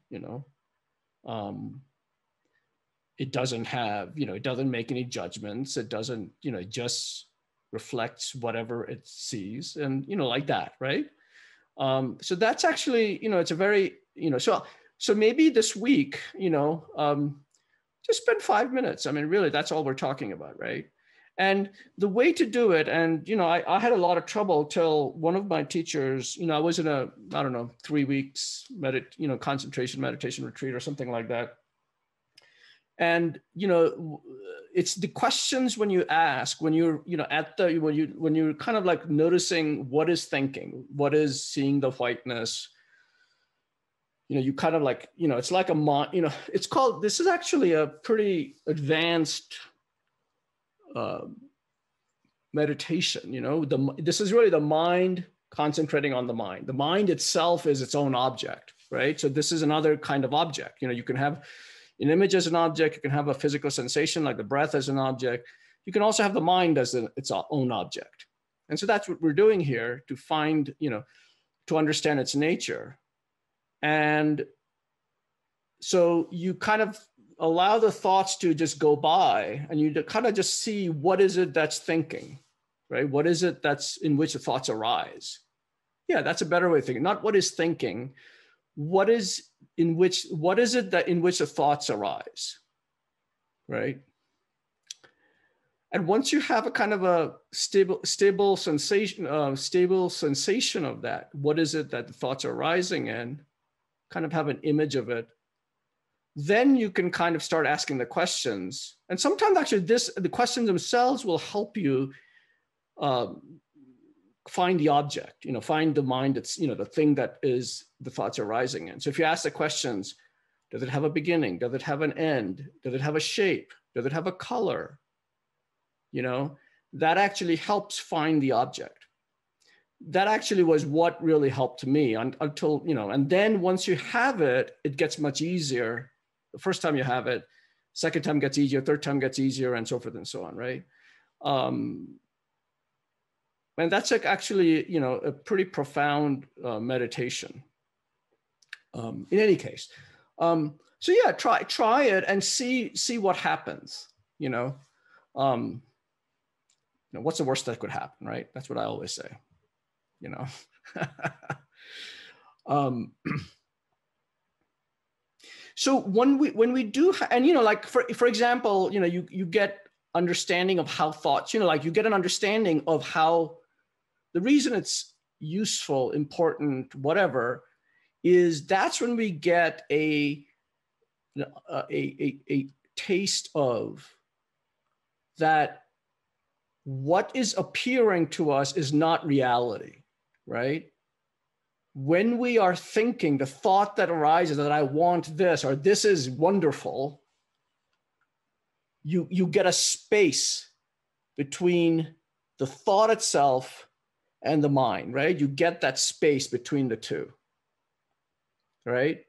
it doesn't have, it doesn't make any judgments. It doesn't, it just reflects whatever it sees, and, like that, right? So that's actually, it's a very, so maybe this week, just spend 5 minutes. I mean, really, that's all we're talking about, right? And the way to do it, and, I had a lot of trouble till one of my teachers, I was in a, I don't know, 3 weeks concentration meditation retreat or something like that. And, it's the questions when you ask, when you're, when you're kind of like noticing what is thinking, what is seeing the whiteness, you kind of like, it's like a, it's called, this is actually a pretty advanced meditation, this is really the mind concentrating on the mind. The mind itself is its own object, right? So this is another kind of object. You can have an image as an object, you can have a physical sensation like the breath as an object. You can also have the mind as its own object. And so that's what we're doing here to find, to understand its nature. And so you kind of allow the thoughts to just go by, and you kind of just see what is it that's thinking, right? What is it that's in which the thoughts arise? Yeah, that's a better way of thinking. Not what is thinking, what is it that in which the thoughts arise, right? And once you have a kind of a stable sensation of that, what is it that the thoughts are arising in? Kind of have an image of it. Then you can kind of start asking the questions. And sometimes actually the questions themselves will help you find the object, find the mind that's, the thing that is the thoughts arising in. So if you ask the questions, does it have a beginning? Does it have an end? Does it have a shape? Does it have a color? That actually helps find the object. That actually was what really helped me until, and then once you have it, it gets much easier. The first time you have it, second time gets easier, third time gets easier, and so forth and so on, right? And that's like actually, a pretty profound meditation. In any case, so yeah, try it and see what happens. What's the worst that could happen, right? That's what I always say. So when we do, and like for example, you get understanding of how thoughts, like you get an understanding of how the reason it's useful, important, whatever, is that's when we get a taste of that what is appearing to us is not reality, right? When we are thinking, the thought that arises that I want this, or this is wonderful, you get a space between the thought itself and the mind, right? You get that space between the two, right?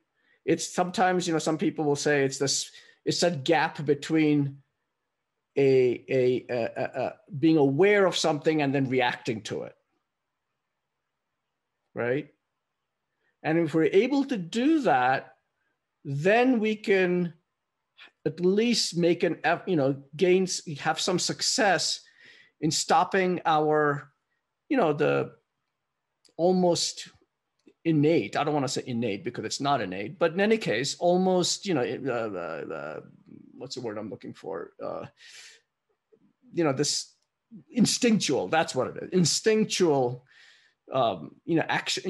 It's sometimes, some people will say it's that gap between being aware of something and then reacting to it, right? And if we're able to do that, then we can at least make have some success in stopping our, the almost innate, I don't want to say innate because it's not innate, but in any case, almost, what's the word I'm looking for? This instinctual, that's what it is, instinctual, action,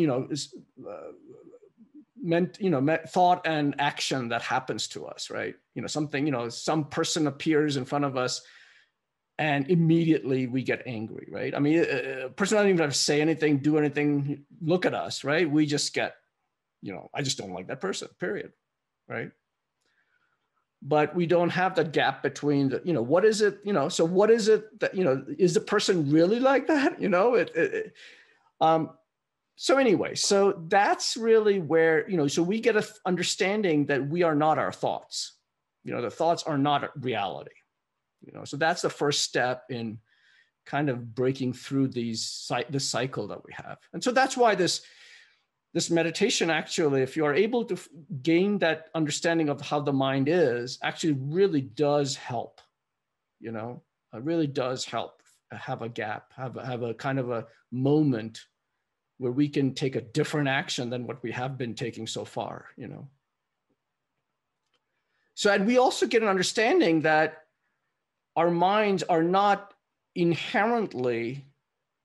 thought and action that happens to us, right? Something, some person appears in front of us and immediately we get angry, right? I mean, a person doesn't even have to say anything, do anything, look at us, right? We just get, I just don't like that person, period, right? But we don't have that gap between the, what is it, so what is it that, is the person really like that? So anyway, so that's really where, so we get an understanding that we are not our thoughts. The thoughts are not reality. So that's the first step in kind of breaking through this cycle that we have. And so that's why this this meditation actually, if you are able to gain that understanding of how the mind is, actually really does help, you know, it really does help have a gap, have a kind of a moment where we can take a different action than what we have been taking so far, you know. So, and we also get an understanding that our minds are not inherently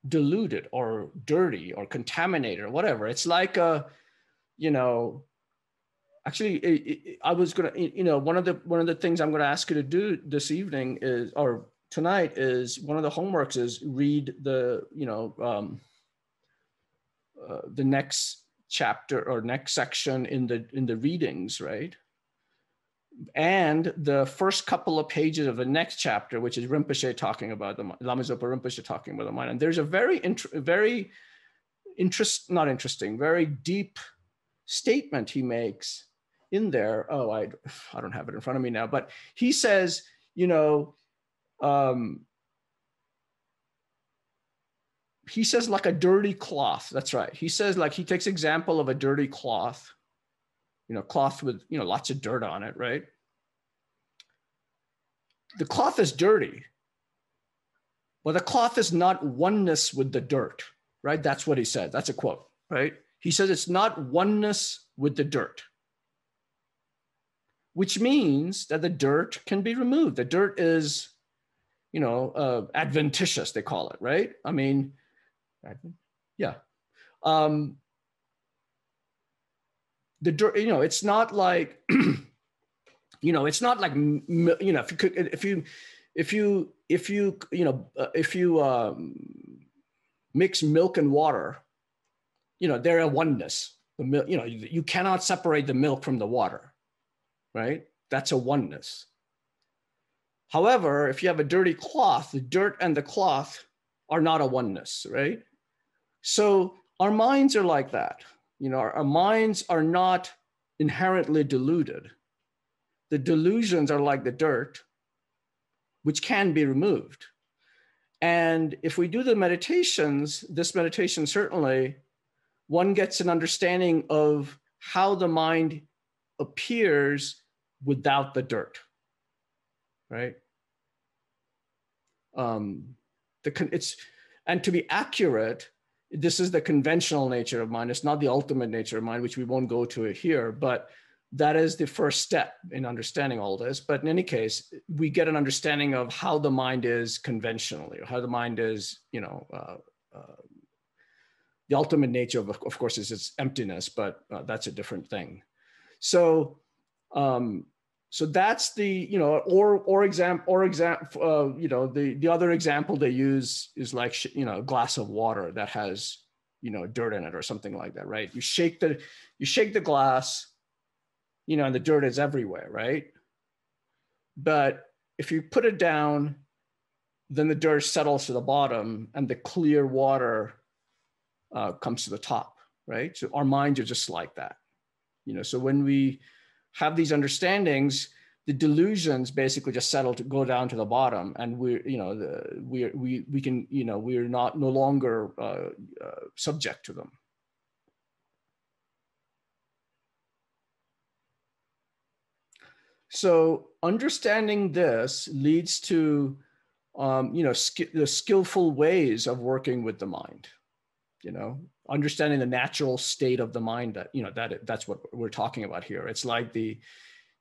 diluted or dirty or contaminated or whatever. It's like a, you know, actually, I was gonna, you know, one of the things I'm gonna ask you to do this evening is, or tonight is, one of the homeworks is read the, you know, the next chapter or next section in the readings, right? And the first couple of pages of the next chapter, which is Rinpoche talking about the mind, Lama Zopa Rinpoche talking about the mind. And there's a very deep statement he makes in there. Oh, I don't have it in front of me now, but he says, you know, he says like a dirty cloth. That's right. He says, like, he takes example of a dirty cloth, you know, cloth with, you know, lots of dirt on it, right? The cloth is dirty, but the cloth is not oneness with the dirt, right? That's what he said. That's a quote, right? He says it's not oneness with the dirt, which means that the dirt can be removed. The dirt is, you know, adventitious, they call it, right? I mean, yeah. The dirt, you know, it's not like, you know, it's not like, you know, if you mix milk and water, you know, they're a oneness. The milk, you know, you cannot separate the milk from the water, right? That's a oneness. However, if you have a dirty cloth, the dirt and the cloth are not a oneness, right? So our minds are like that. You know, our minds are not inherently deluded. The delusions are like the dirt, which can be removed. And if we do the meditations, this meditation certainly, one gets an understanding of how the mind appears without the dirt, right? And to be accurate, this is the conventional nature of mind. It's not the ultimate nature of mind, which we won't go to it here, but that is the first step in understanding all this. But in any case, we get an understanding of how the mind is conventionally, or how the mind is, you know, the ultimate nature of course, is its emptiness, but that's a different thing. So, so that's the, you know, you know, the other example they use is like, you know, a glass of water that has, you know, dirt in it or something like that, right? You shake the glass, you know, and the dirt is everywhere, right? But if you put it down, then the dirt settles to the bottom and the clear water comes to the top, right? So our minds are just like that, you know. So when we have these understandings, the delusions basically just settle to go down to the bottom, and we're, you know, we can, you know, we're no longer subject to them. So understanding this leads to, you know, the skillful ways of working with the mind, you know, understanding the natural state of the mind, that, you know, that's what we're talking about here. It's like the,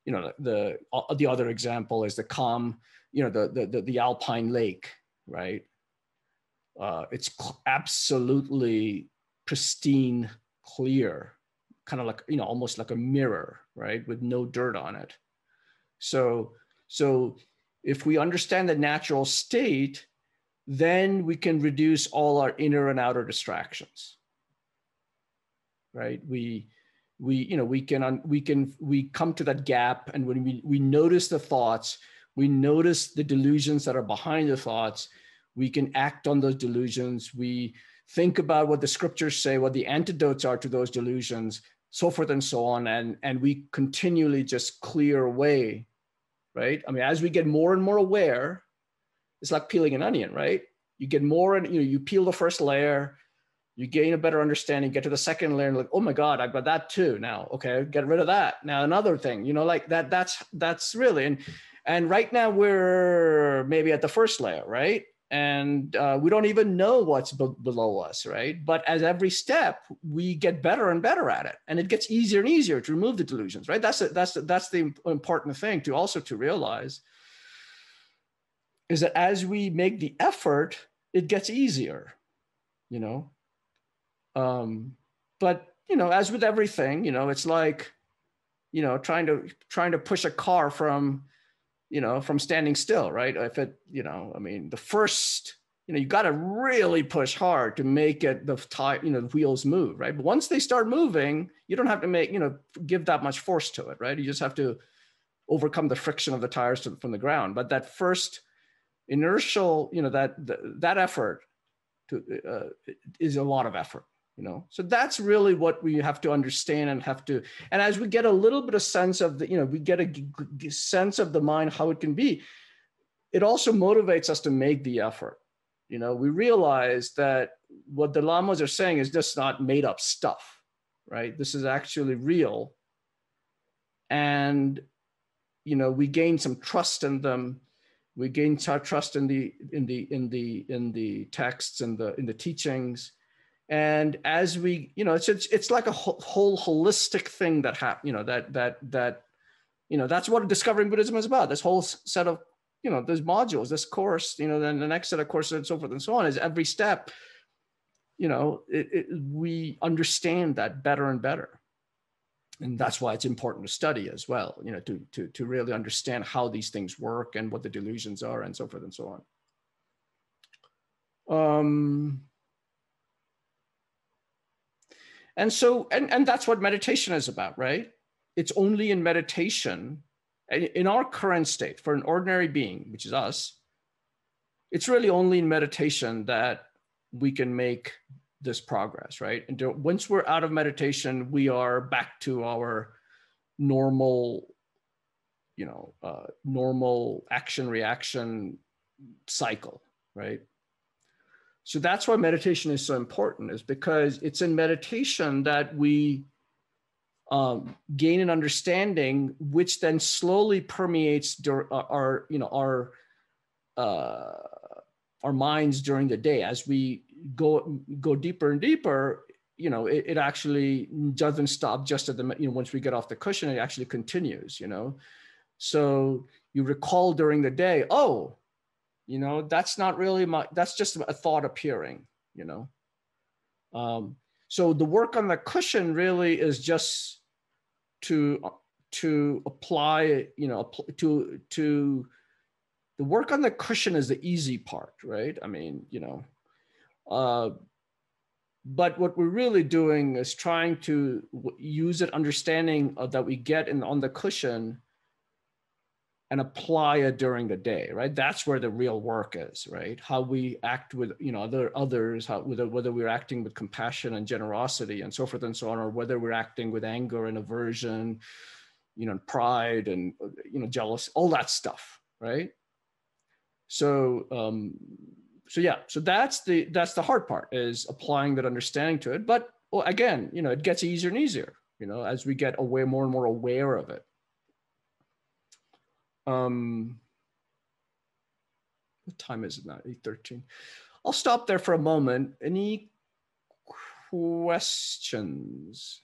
you know, the other example is the calm, you know, the alpine lake, right? It's absolutely pristine, clear, kind of like, you know, almost like a mirror, right? With no dirt on it. So if we understand the natural state, then we can reduce all our inner and outer distractions, right? We come to that gap, and when we notice the thoughts, we notice the delusions that are behind the thoughts, we can act on those delusions. We think about what the scriptures say, what the antidotes are to those delusions, so forth and so on, and we continually just clear away, right? I mean, as we get more and more aware, it's like peeling an onion, right? You get more, and, you know, you peel the first layer, You gain a better understanding, get to the second layer, and like, oh my God, I've got that too now. Okay, get rid of that. Now another thing, you know, like that. That's really, and right now we're maybe at the first layer, right? And we don't even know what's below us, right? But as every step, we get better and better at it, and it gets easier and easier to remove the delusions, right? That's the important thing to also to realize, is that as we make the effort, it gets easier, you know. But you know, as with everything, you know, it's like, you know, trying to push a car from, you know, from standing still, right? If it, you know, I mean, the first, you know, you got to really push hard to make it the wheels move, right? But once they start moving, you don't have to make, you know, give that much force to it, right? You just have to overcome the friction of the tires from the ground. But that first inertial, you know, that effort is a lot of effort, you know. So that's really what we have to understand and as we get a little bit of sense of the, you know, we get a sense of the mind, how it can be, it also motivates us to make the effort. You know, we realize that what the lamas are saying is just not made up stuff, right? This is actually real. And, you know, we gain some trust in them. We gain trust in the texts and in the teachings. And as we, you know, it's like a whole holistic thing that happens, you know, that, you know, that's what discovering Buddhism is about. This whole set of, you know, those modules, this course, you know, then the next set of courses and so forth and so on, is every step, you know, we understand that better and better. And that's why it's important to study as well, you know, to really understand how these things work and what the delusions are and so forth and so on. And so, and that's what meditation is about, right? It's only in meditation, in our current state, for an ordinary being, which is us, it's really only in meditation that we can make this progress, right? And once we're out of meditation, we are back to our normal, you know, normal action-reaction cycle, right? So that's why meditation is so important, is because it's in meditation that we gain an understanding, which then slowly permeates our, you know, our minds during the day. As we go deeper and deeper, you know, it actually doesn't stop just at the, you know, once we get off the cushion, it actually continues, you know. So you recall during the day, oh, you know, that's not really that's just a thought appearing, you know. So the work on the cushion really is just to apply, you know, to the work on the cushion is the easy part, right? I mean, you know, but what we're really doing is trying to use an understanding that we get on the cushion and apply it during the day, right? That's where the real work is, right? How we act with, you know, others, whether we're acting with compassion and generosity and so forth and so on, or whether we're acting with anger and aversion, you know, pride and, you know, jealousy, all that stuff, right? So, so yeah, so that's the hard part, is applying that understanding to it. But well, again, you know, it gets easier and easier, you know, as we get more and more aware of it. What time is it now? 8:13. I'll stop there for a moment. Any questions?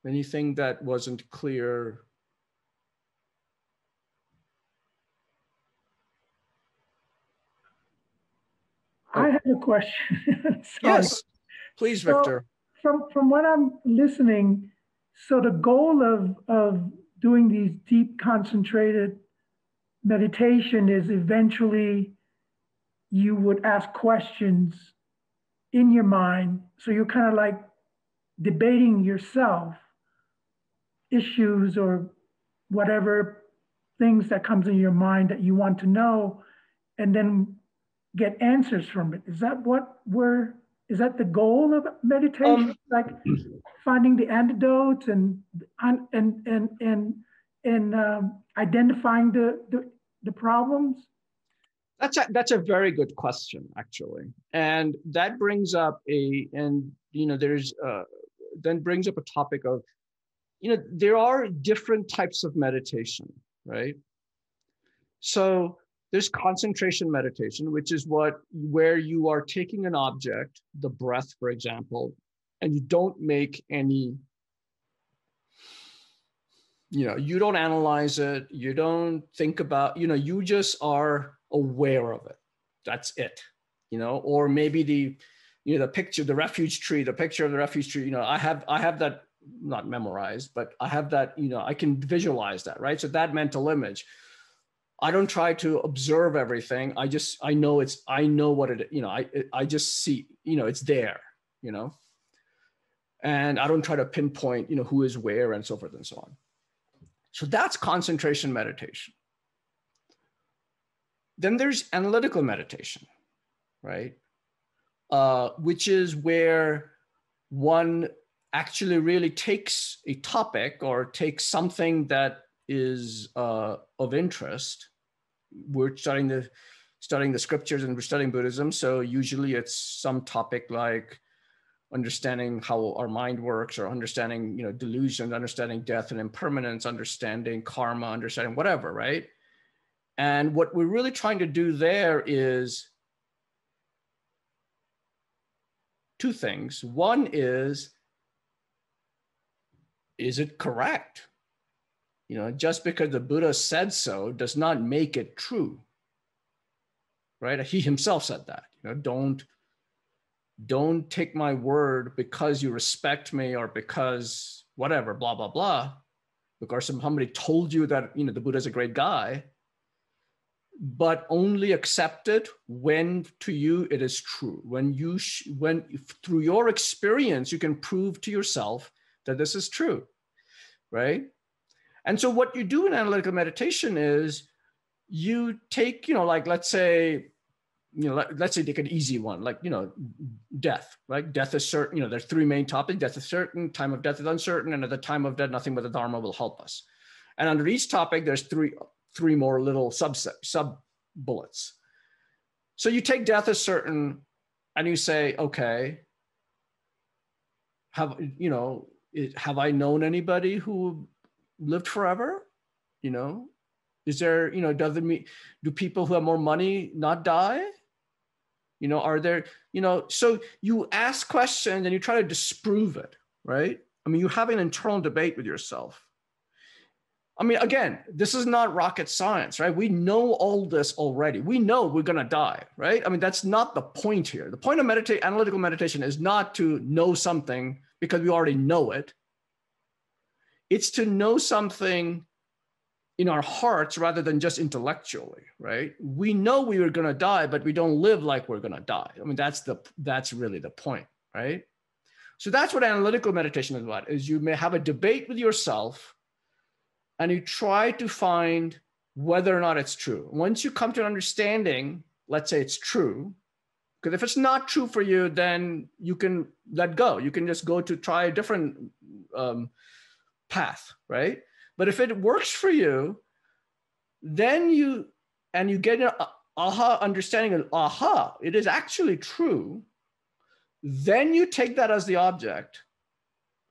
Anything that wasn't clear? I have a question. Yes, please, Victor. From what I'm listening, so the goal of doing these deep concentrated meditation is eventually you would ask questions in your mind. So you're kind of like debating yourself, issues or whatever things that comes in your mind that you want to know, and then get answers from it. Is that is that the goal of meditation? Like finding the antidotes and identifying the problems? That's a very good question, actually, and that brings up then brings up a topic of, there are different types of meditation, right? So there's concentration meditation, which is where you are taking an object, the breath, for example, and you don't make any, you don't analyze it, you don't think about, you just are aware of it. That's it, or maybe the picture, the refuge tree, the picture of the refuge tree, I have that not memorized, but I have that, I can visualize that, right? So that mental image, I don't try to observe everything. I know what it, I just see, it's there, and I don't try to pinpoint, who is where and so forth and so on. So that's concentration meditation. Then there's analytical meditation, right? Which is where one actually really takes a topic or takes something that is of interest. We're studying the scriptures and we're studying Buddhism. So usually it's some topic like understanding how our mind works, or understanding, delusions, understanding death and impermanence, understanding karma, understanding whatever, right? And what we're really trying to do there is two things. One is it correct? Just because the Buddha said so does not make it true, right? He himself said that, don't take my word because you respect me or because whatever, blah, blah, blah, because somebody told you that, the Buddha is a great guy, but only accept it when to you it is true. When through your experience, you can prove to yourself that this is true, right? And so what you do in analytical meditation is you take, like, let's say take an easy one, like, death, right? Death is certain, there's three main topics. Death is certain, time of death is uncertain, and at the time of death, nothing but the Dharma will help us. And under each topic, there's three more little sub bullets. So you take death as certain and you say, okay, have I known anybody who lived forever? Is there, do people who have more money not die? Are there, so you ask questions and you try to disprove it, right? I mean, you have an internal debate with yourself. I mean, again, this is not rocket science, right? We know all this already. We know we're going to die, right? I mean, that's not the point here. The point of analytical meditation is not to know something because we already know it. It's to know something in our hearts rather than just intellectually, right? We know we are going to die, but we don't live like we're going to die. I mean, that's really the point, right? So that's what analytical meditation is about, is you may have a debate with yourself and you try to find whether or not it's true. Once you come to an understanding, let's say it's true, because if it's not true for you, then you can let go. You can just go to try a different path, right? But if it works for you, then you get an aha understanding of, aha, it is actually true. Then you take that as the object,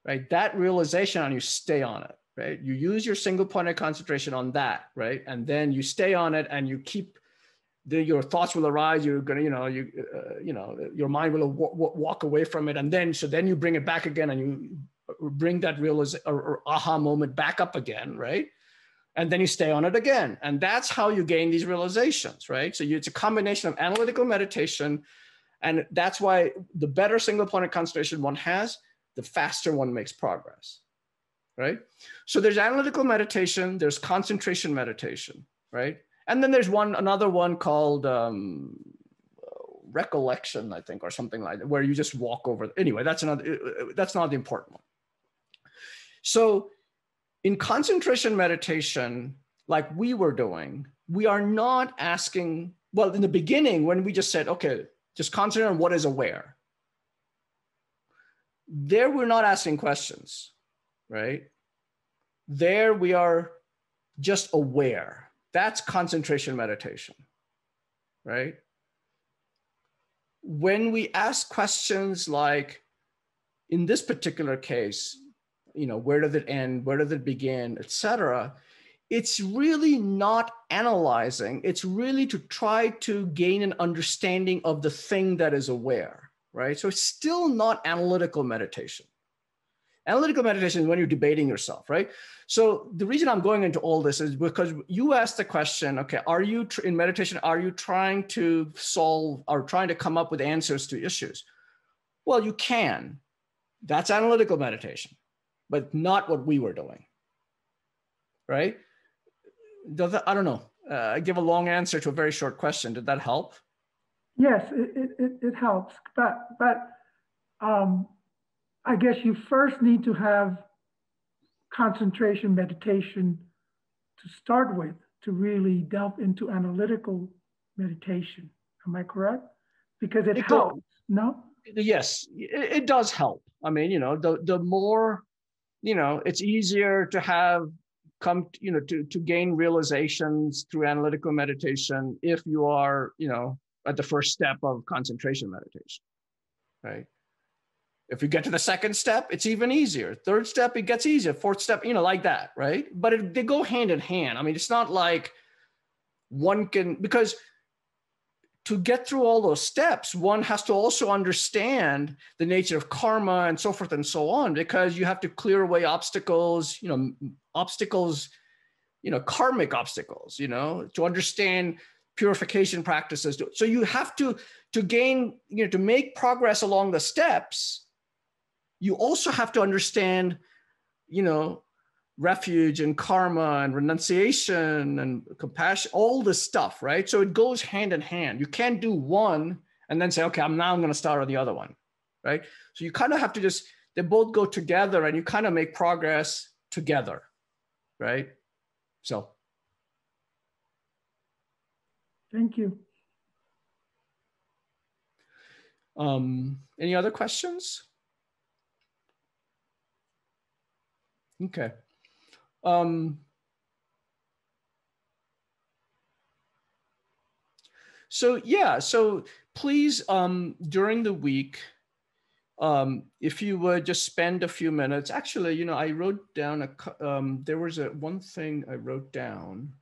right? That realization, and you stay on it, right? You use your single point of concentration on that, right? And then you stay on it, and you keep your thoughts will arise. You're gonna, your mind will walk away from it, and then you bring it back again, and you bring that realization or aha moment back up again, right? And then you stay on it again. And that's how you gain these realizations, right? So it's a combination of analytical meditation. And that's why the better single point of concentration one has, the faster one makes progress, right? So there's analytical meditation, there's concentration meditation, right? And then there's another one called recollection, I think, or something like that, where you just walk over. Anyway, that's not the important one. So in concentration meditation, like we were doing, we are not asking, well, in the beginning, when we just said, okay, just concentrate on what is aware. There, we're not asking questions, right? There, we are just aware. That's concentration meditation. right? When we ask questions like, in this particular case, where did it end? Where did it begin, etc.? It's really not analyzing. It's really to try to gain an understanding of the thing that is aware, right? So it's still not analytical meditation. Analytical meditation is when you're debating yourself, right? So the reason I'm going into all this is because you asked the question, okay, are you in meditation, are you trying to solve or trying to come up with answers to issues? Well, you can. That's analytical meditation, but not what we were doing, right? I don't know. I give a long answer to a very short question. Did that help? Yes, it helps. But I guess you first need to have concentration meditation to start with to really delve into analytical meditation. Am I correct? Because it helps, no? Yes, it does help. I mean, the more, it's easier to have to gain realizations through analytical meditation if you are, at the first step of concentration meditation, right? If you get to the second step, it's even easier. Third step, it gets easier. Fourth step, like that, right? But they go hand in hand. I mean, it's not like one can, because to get through all those steps, one has to also understand the nature of karma and so forth and so on, because you have to clear away obstacles, karmic obstacles, to understand purification practices. So you have to gain, to make progress along the steps, you also have to understand, refuge and karma and renunciation and compassion, all this stuff, right? So it goes hand in hand. You can't do one and then say, okay, I'm going to start on the other one, right? So you kind of have to they both go together and you kind of make progress together, right? So. Thank you. Any other questions? Okay. So please, during the week, if you would just spend a few minutes. Actually, I wrote down there was one thing I wrote down.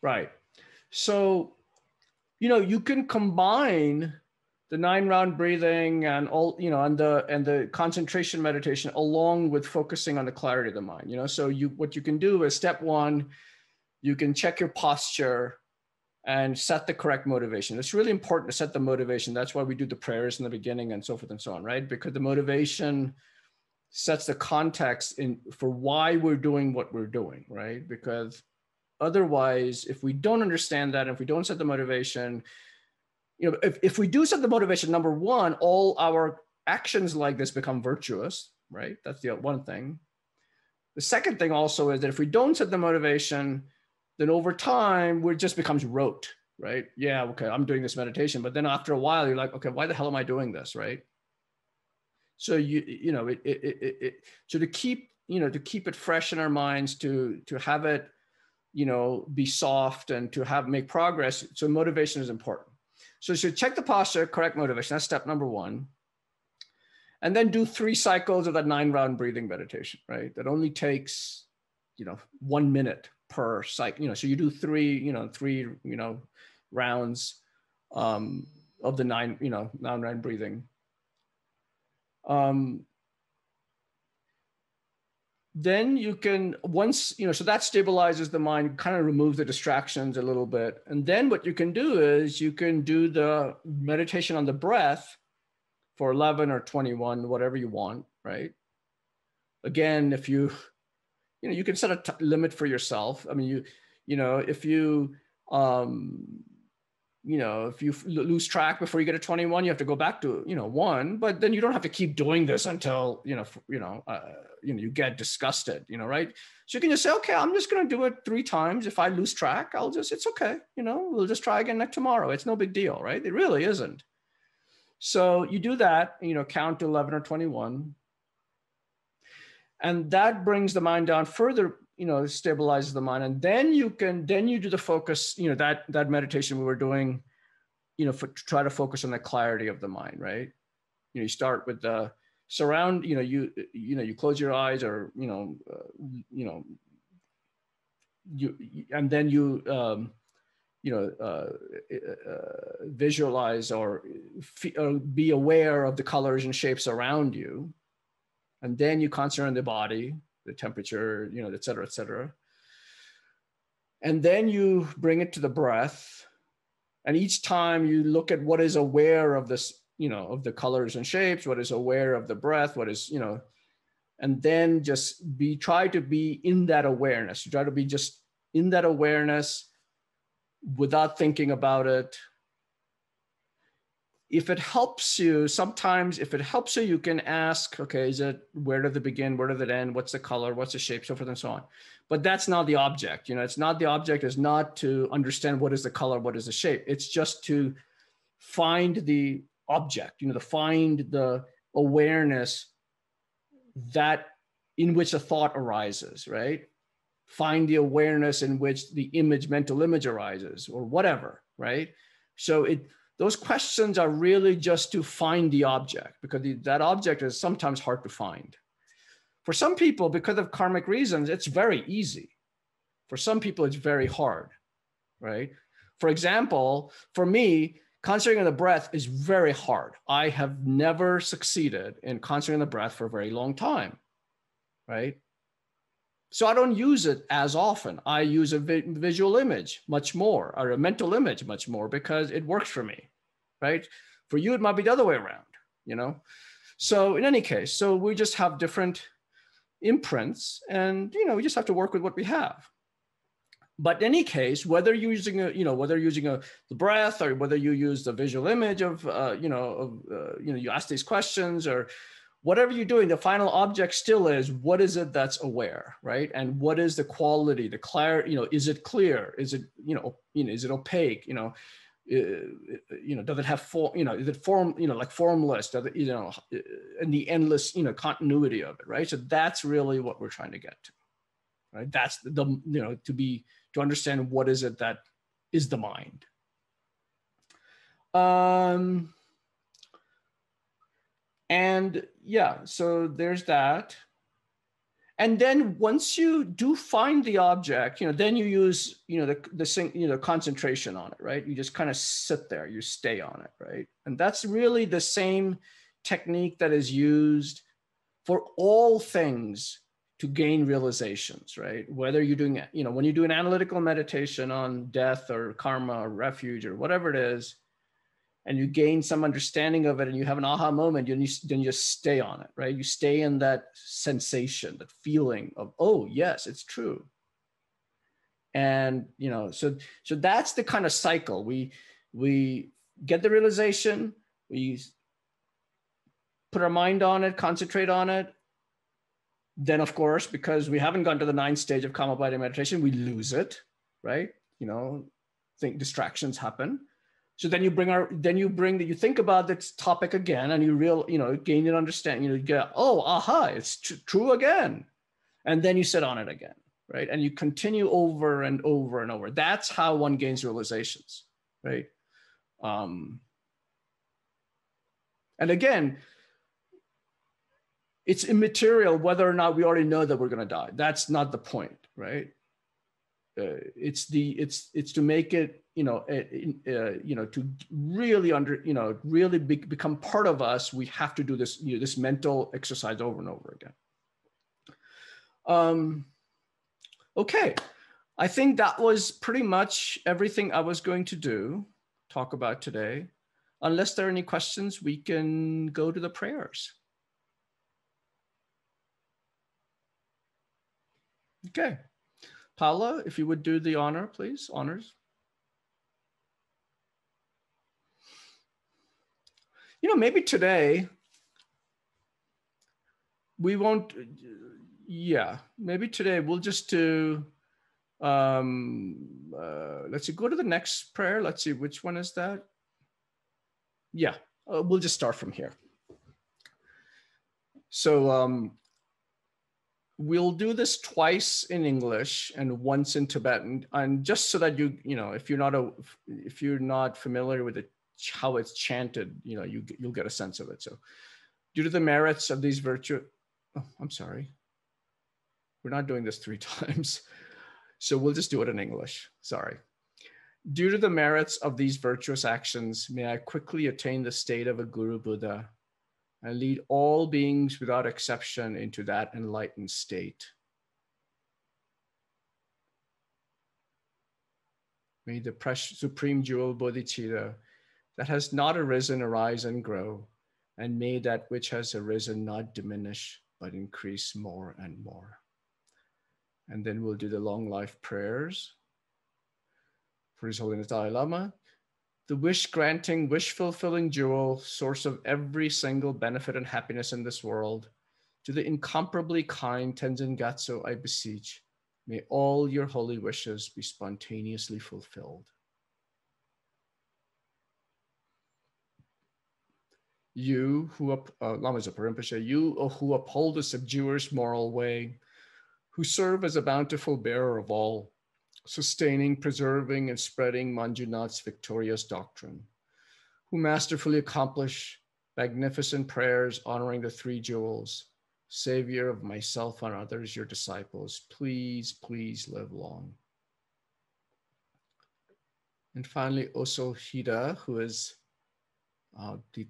Right. So, you can combine the 9-round breathing and all, and the concentration meditation along with focusing on the clarity of the mind. So what you can do is step one, you can check your posture and set the correct motivation. It's really important to set the motivation. That's why we do the prayers in the beginning and so forth and so on, right? Because the motivation sets the context for why we're doing what we're doing, right? Because otherwise, if we don't understand that, if we don't set the motivation, if we do set the motivation, number one, all our actions like this become virtuous, right? That's the one thing. The second thing also is that if we don't set the motivation, then over time, it just becomes rote, right? Yeah, okay, I'm doing this meditation. But then after a while, you're like, okay, why the hell am I doing this, right? So so to keep it fresh in our minds, to have it, be soft and to make progress. So motivation is important. So you should check the posture, correct motivation. That's step number one. And then do 3 cycles of that 9-round breathing meditation, right? That only takes, 1 minute per cycle. So you do 3 rounds of the 9-round breathing. Then you can, once, so that stabilizes the mind, kind of removes the distractions a little bit. And then what you can do is you can do the meditation on the breath for 11 or 21, whatever you want, right? Again, if you can set a limit for yourself. I mean, if you lose track before you get to 21, you have to go back to, 1, but then you don't have to keep doing this until, you get disgusted, right? So you can just say, okay, I'm just going to do it 3 times. If I lose track, it's okay. We'll just try again tomorrow. It's no big deal, right? It really isn't. So you do that, count to 11 or 21. And that brings the mind down further, stabilizes the mind. And then you do the focus, that meditation we were doing, to try to focus on the clarity of the mind, right? You start with the surround, you close your eyes, or, and then you, visualize or be aware of the colors and shapes around you. And then you concentrate on the body, the temperature, et cetera, et cetera. And then you bring it to the breath. And each time you look at what is aware of this, of the colors and shapes, what is aware of the breath, what is, and then just try to be in that awareness. You try to be just in that awareness without thinking about it. If it helps you, sometimes if it helps you, you can ask, okay, where did it begin? Where did it end? What's the color? What's the shape? So forth and so on. But that's not the object. It's not the object is not to understand what is the color, what is the shape. It's just to find the object, to find the awareness that in which a thought arises, right? Find the awareness in which the mental image arises, or whatever, right? So those questions are really just to find the object, because that object is sometimes hard to find. For some people, because of karmic reasons, it's very easy. For some people, it's very hard, right? For example, for me, concentrating on the breath is very hard. I have never succeeded in concentrating on the breath for a very long time, right? So I don't use it as often. I use a visual image much more, or a mental image much more, because it works for me, right? For you, it might be the other way around, So in any case, so we just have different imprints, and, we just have to work with what we have. But in any case, whether you're using the breath, or whether you use the visual image of, you ask these questions, or whatever you're doing, the final object still is, what is it that's aware, right? And what is the quality, the clarity, is it clear? Is it, is it opaque? Does it have is it form, like formless, does it, and the endless, continuity of it, right? So that's really what we're trying to get to, right? That's to understand what is it that is the mind. And yeah, so there's that. And then once you do find the object, then you use, the concentration on it, right? You just kind of sit there, you stay on it, right? And that's really the same technique that is used for all things to gain realizations, right? Whether you're doing, when you do an analytical meditation on death or karma or refuge or whatever it is, and you gain some understanding of it, and you have an aha moment, then you just stay on it, right? You stay in that sensation, that feeling of, oh, yes, it's true. And, so that's the kind of cycle. We get the realization, we put our mind on it, concentrate on it. Then, of course, because we haven't gone to the 9th stage of Kamabhati meditation, we lose it, right? Think distractions happen. So then you think about this topic again, and you gain an understanding, you get, oh, aha, it's true again. And then you sit on it again, right? And you continue over and over and over. That's how one gains realizations, right? And again, it's immaterial whether or not we already know that we're going to die. That's not the point, right? It's to make it, to really really become part of us. We have to do this, this mental exercise over and over again. Okay, I think that was pretty much everything I was going to talk about today. Unless there are any questions, we can go to the prayers. Okay. Paula, if you would do the honor, please, honors. Maybe today we won't, maybe today we'll just do, let's see, go to the next prayer. Let's see, which one is that? Yeah, we'll just start from here. So, we'll do this twice in English and once in Tibetan, and just so that you know, if you're not familiar with it, how it's chanted, you know, you'll get a sense of it. So, due to the merits of these virtues, oh, I'm sorry, we're not doing this 3 times, so we'll just do it in English. Sorry. Due to the merits of these virtuous actions, may I quickly attain the state of a Guru Buddha and lead all beings without exception into that enlightened state. May the precious supreme jewel bodhicitta that has not arisen arise and grow, and may that which has arisen not diminish, but increase more and more. And then we'll do the long life prayers for His Holiness Dalai Lama. The wish-granting, wish-fulfilling jewel, source of every single benefit and happiness in this world, to the incomparably kind Tenzin Gyatso, I beseech, may all your holy wishes be spontaneously fulfilled. You who, Lama Zopa Rinpoche, you who uphold the subduer's moral way, who serve as a bountiful bearer of all, sustaining, preserving, and spreading Manjunath's victorious doctrine, who masterfully accomplish magnificent prayers honoring the 3 jewels, Savior of myself and others, your disciples, please, please live long. And finally, Osohida, who is the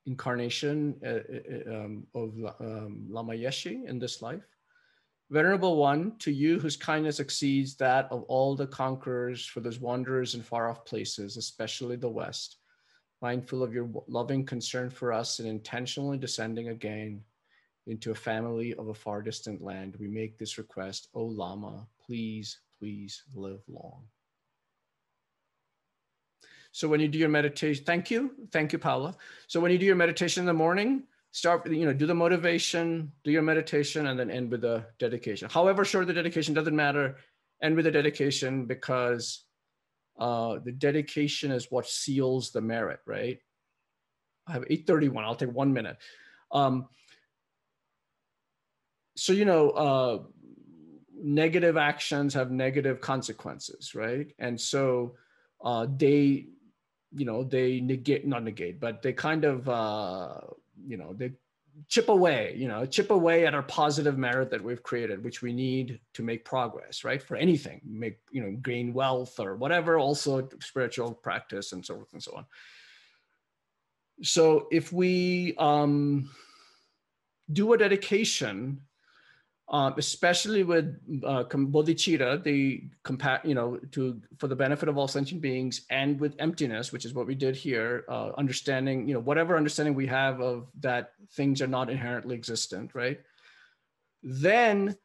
incarnation of Lama Yeshe in this life. Venerable One, to you whose kindness exceeds that of all the conquerors for those wanderers in far-off places, especially the West, mindful of your loving concern for us and intentionally descending again into a family of a far distant land, we make this request, O Lama, please, please live long. So when you do your meditation, thank you, Paula. So when you do your meditation in the morning, start, do the motivation, do your meditation, and then end with the dedication. However short the dedication, doesn't matter. End with the dedication, because the dedication is what seals the merit, right? I have 8:31, I'll take 1 minute. Negative actions have negative consequences, right? And so they negate, but they kind of, they chip away at our positive merit that we've created, which we need to make progress, right? For anything, gain wealth or whatever, also spiritual practice and so forth and so on. So if we do a dedication, especially with bodhicitta, for the benefit of all sentient beings, and with emptiness, which is what we did here, understanding, whatever understanding we have of that things are not inherently existent, right? Then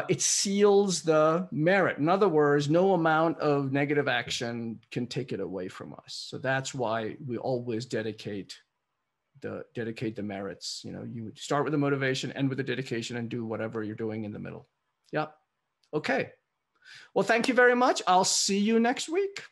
it seals the merit. In other words, no amount of negative action can take it away from us. So that's why we always dedicate the merits. You start with the motivation, end with the dedication, and do whatever you're doing in the middle. Yeah. Okay. Well, thank you very much. I'll see you next week.